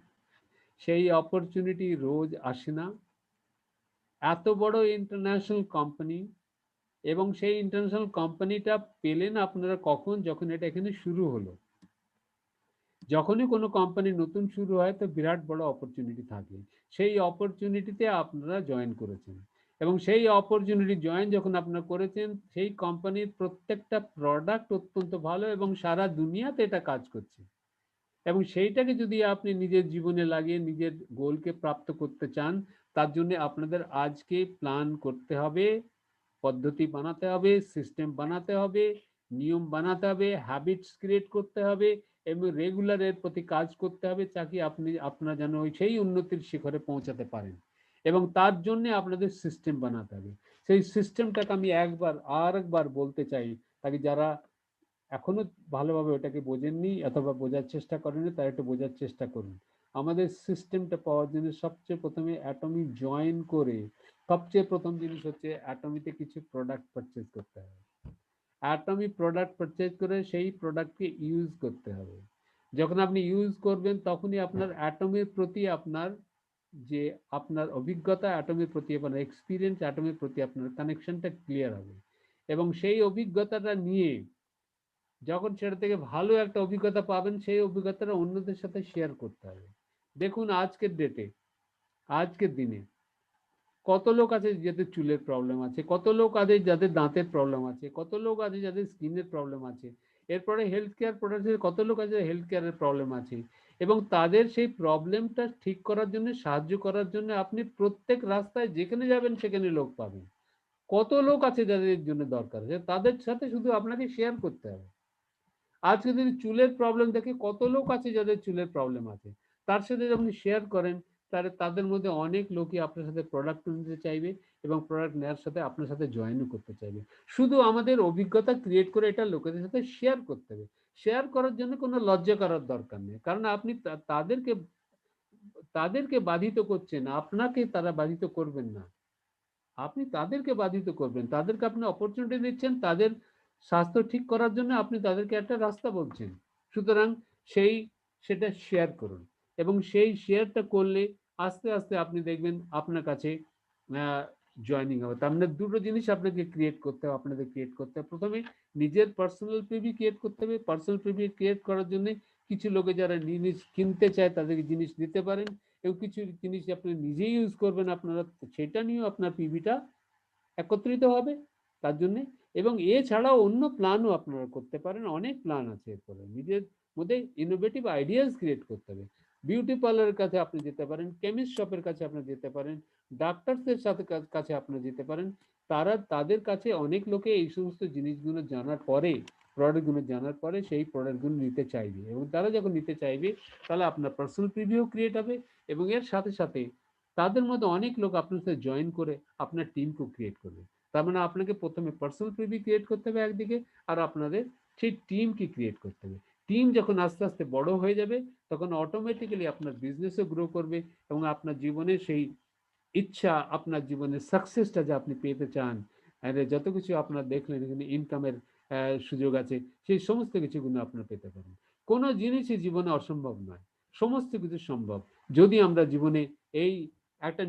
সেই অপরচুনিটি রোজ আসে না। এত বড় ইন্টারন্যাশনাল কোম্পানি, এবং সেই ইন্টারন্যাশনাল কোম্পানিটা পেলেন আপনারা কখন, যখন এটা এখানে শুরু হলো। যখনই কোনো কোম্পানি নতুন শুরু হয় তো বিরাট বড় অপরচুনিটি থাকে, সেই অপরচুনিটিতে আপনারা জয়েন করেছেন, এবং সেই অপরচুনিটি জয়েন যখন আপনারা করেছেন, সেই কোম্পানির প্রত্যেকটা প্রোডাক্ট অত্যন্ত ভালো এবং সারা দুনিয়াতে এটা কাজ করছে, এবং সেইটাকে যদি আপনি নিজের জীবনে লাগিয়ে নিজের গোলকে প্রাপ্ত করতে চান, তার জন্য আপনাদের আজকে প্ল্যান করতে হবে, পদ্ধতি বানাতে হবে, সিস্টেম বানাতে হবে, নিয়ম বানাতে হবে, হ্যাবিটস ক্রিয়েট করতে হবে এবং রেগুলার এর প্রতি কাজ করতে হবে, তাকে আপনারা যেন সেই উন্নতির শিখরে পৌঁছাতে পারেন। এবং তার জন্য আপনাদের সিস্টেম বানাতে হবে। সেই সিস্টেমটাকে আমি আরেকবার বলতে চাই, তাকে যারা এখনো ভালোভাবে ওটাকে বোঝেননি অথবা বোঝার চেষ্টা করেননি, তারা একটু বোঝার চেষ্টা করুন। আমাদের সিস্টেমটা পাওয়ার জন্য সবচেয়ে প্রথমে অ্যাটমি জয়েন করে সবচেয়ে প্রথম জিনিস হচ্ছে অ্যাটমিতে কিছু প্রোডাক্ট পারচেজ করতে হবে। অ্যাটমি প্রোডাক্ট পারচেজ করে সেই প্রোডাক্টকে ইউজ করতে হবে। যখন আপনি ইউজ করবেন তখনই আপনার অ্যাটমের প্রতি যে আপনার অভিজ্ঞতা, অ্যাটমের প্রতি আপনার এক্সপিরিয়েন্স, অ্যাটমের প্রতি আপনার কানেকশনটা ক্লিয়ার হবে, এবং সেই অভিজ্ঞতাটা নিয়ে যখন সেটা থেকে ভালো একটা অভিজ্ঞতা পাবেন, সেই অভিজ্ঞতাটা অন্যদের সাথে শেয়ার করতে হবে। দেখুন আজকের দিনে কত লোক আছে যাদের চুলের প্রবলেম আছে, কত লোক আছে যাদের দাঁতের প্রবলেম আছে, কত লোক আছে যাদের স্কিনের প্রবলেম আছে, এরপরে হেলথ কেয়ার প্রোডাক্টের কত লোক আছে হেলথ কেয়ারের প্রবলেম আছে, এবং তাদের সেই প্রবলেমটা ঠিক করার জন্য, সাহায্য করার জন্য আপনি প্রত্যেক রাস্তায় যেখানে যাবেন সেখানে লোক পাবেন। কত লোক আছে যাদের জন্য দরকার আছে, তাদের সাথে শুধু আপনাকে শেয়ার করতে হবে। আজকে যদি চুলের প্রবলেম দেখে, কত লোক আছে যাদের চুলের প্রবলেম আছে, তার সাথে যদি আপনি শেয়ার করেন, তাহলে তাদের মধ্যে অনেক লোকই আপনার সাথে প্রোডাক্ট নিতে চাইবে এবং প্রোডাক্ট নেওয়ার সাথে আপনার সাথে জয়েনও করতে চাইবে। শুধু আমাদের অভিজ্ঞতা ক্রিয়েট করে এটা লোকেদের সাথে শেয়ার করতে হবে। শেয়ার করার জন্য কোনো লজ্জা করার দরকার নেই, কারণ আপনি তাদেরকে তাদেরকে বাধিত করছেন, আপনাকে তারা বাধিত করবেন না। আপনি তাদেরকে বাধিত করবেন, তাদেরকে আপনি অপরচুনিটি দিচ্ছেন, তাদের স্বাস্থ্য ঠিক করার জন্য আপনি তাদেরকে একটা রাস্তা বলছেন। সুতরাং সেই সেটা শেয়ার করুন, এবং সেই শেয়ারটা করলে আস্তে আস্তে আপনি দেখবেন আপনার কাছে জয়নিং হবে। তার মানে দুটো জিনিস আপনাকে ক্রিয়েট করতে হবে, আপনাদের ক্রিয়েট করতে হবে। প্রথমে নিজের পার্সোনাল পিভি ক্রিয়েট করতে হবে। পার্সোনাল পিভি ক্রিয়েট করার জন্য কিছু লোকে যারা জিনিস কিনতে চায় তাদেরকে জিনিস দিতে পারেন, এবং কিছু জিনিস আপনি নিজেই ইউজ করবেন আপনারা, সেটা নিয়েও আপনার পিভিটা একত্রিত হবে তার জন্যে। এবং এছাড়াও অন্য প্ল্যানও আপনারা করতে পারেন, অনেক প্ল্যান আছে এরপরে। নিজের মধ্যে ইনোভেটিভ আইডিয়াস ক্রিয়েট করতে হবে। বিউটি পার্লারের কাছে আপনি যেতে পারেন, কেমিস্ট শপের কাছে আপনি যেতে পারেন, ডাক্তারদের সাথে কাছে আপনি যেতে পারেন। তাদের কাছে অনেক লোকে এই সমস্ত জিনিসগুলো জানার পরে, প্রোডাক্টগুলো জানার পরে সেই প্রোডাক্টগুলো নিতে চাইবে, এবং তারা যখন নিতে চাইবে তাহলে আপনার পার্সোনাল প্রিভিউ ক্রিয়েট হবে, এবং এর সাথে সাথে তাদের মধ্যে অনেক লোক আপনার সাথে জয়েন করে আপনার টিমকে ক্রিয়েট করবে। তার মানে আপনাকে প্রথমে পার্সোনাল প্রিভি ক্রিয়েট করতে হবে একদিকে, আর আপনাদের সেই টিমকে ক্রিয়েট করতে হবে। টিম যখন আস্তে আস্তে বড় হয়ে যাবে তখন অটোমেটিক্যালি আপনার বিজনেসও গ্রো করবে, এবং আপনার জীবনে সেই ইচ্ছা, আপনার জীবনের সাকসেসটা যে আপনি পেতে চান, যত কিছু আপনার দেখলেন এখানে ইনকামের সুযোগ আছে, সেই সমস্ত কিছুগুলো আপনার পেতে পারেন। কোনো জিনিসই জীবনে অসম্ভব নয়, সমস্ত কিছু সম্ভব, যদি আমরা জীবনে এই একটা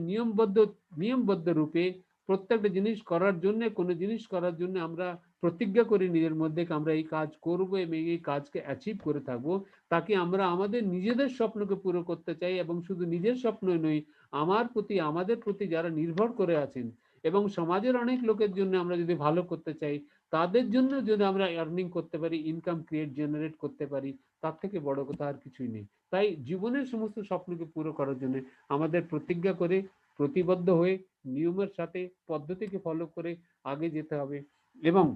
নিয়মবদ্ধ রূপে প্রত্যেকটা জিনিস করার জন্য, কোনো জিনিস করার জন্য আমরা প্রতিজ্ঞা করি নিজের মধ্যে আমরা এই কাজ করব এবং এই কাজকে অ্যাচিভ করে থাকবো, তাকে আমরা আমাদের নিজেদের স্বপ্নকে পুরো করতে চাই। এবং শুধু নিজের স্বপ্নই নয়, আমাদের প্রতি যারা নির্ভর করে আছেন এবং সমাজের অনেক লোকের জন্য আমরা যদি ভালো করতে চাই, তাদের জন্য যদি আমরা আর্নিং করতে পারি, ইনকাম জেনারেট করতে পারি, তার থেকে বড় কথা আর কিছুই নেই। তাই জীবনের সমস্ত স্বপ্নকে পুরো করার জন্য আমাদের প্রতিজ্ঞা করে, প্রতিবদ্ধ হয়ে, নিয়মের সাথে, পদ্ধতিকে ফলো করে আগে যেতে হবে। এবং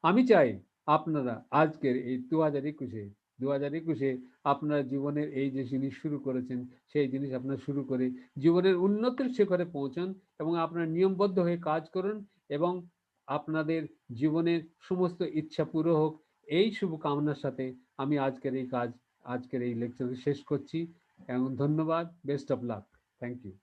আমি চাই আপনারা আজকের এই 2021-এ আপনারা জীবনের এই যে জিনিস শুরু করেছেন, সেই জিনিস আপনারা শুরু করে জীবনের উন্নতির শিখরে পৌঁছান, এবং আপনারা নিয়মবদ্ধ হয়ে কাজ করুন, এবং আপনাদের জীবনের সমস্ত ইচ্ছা পুরো হোক, এই শুভকামনার সাথে আমি আজকের এই লেকচার শেষ করছি। এবং ধন্যবাদ, best of luck, thank you.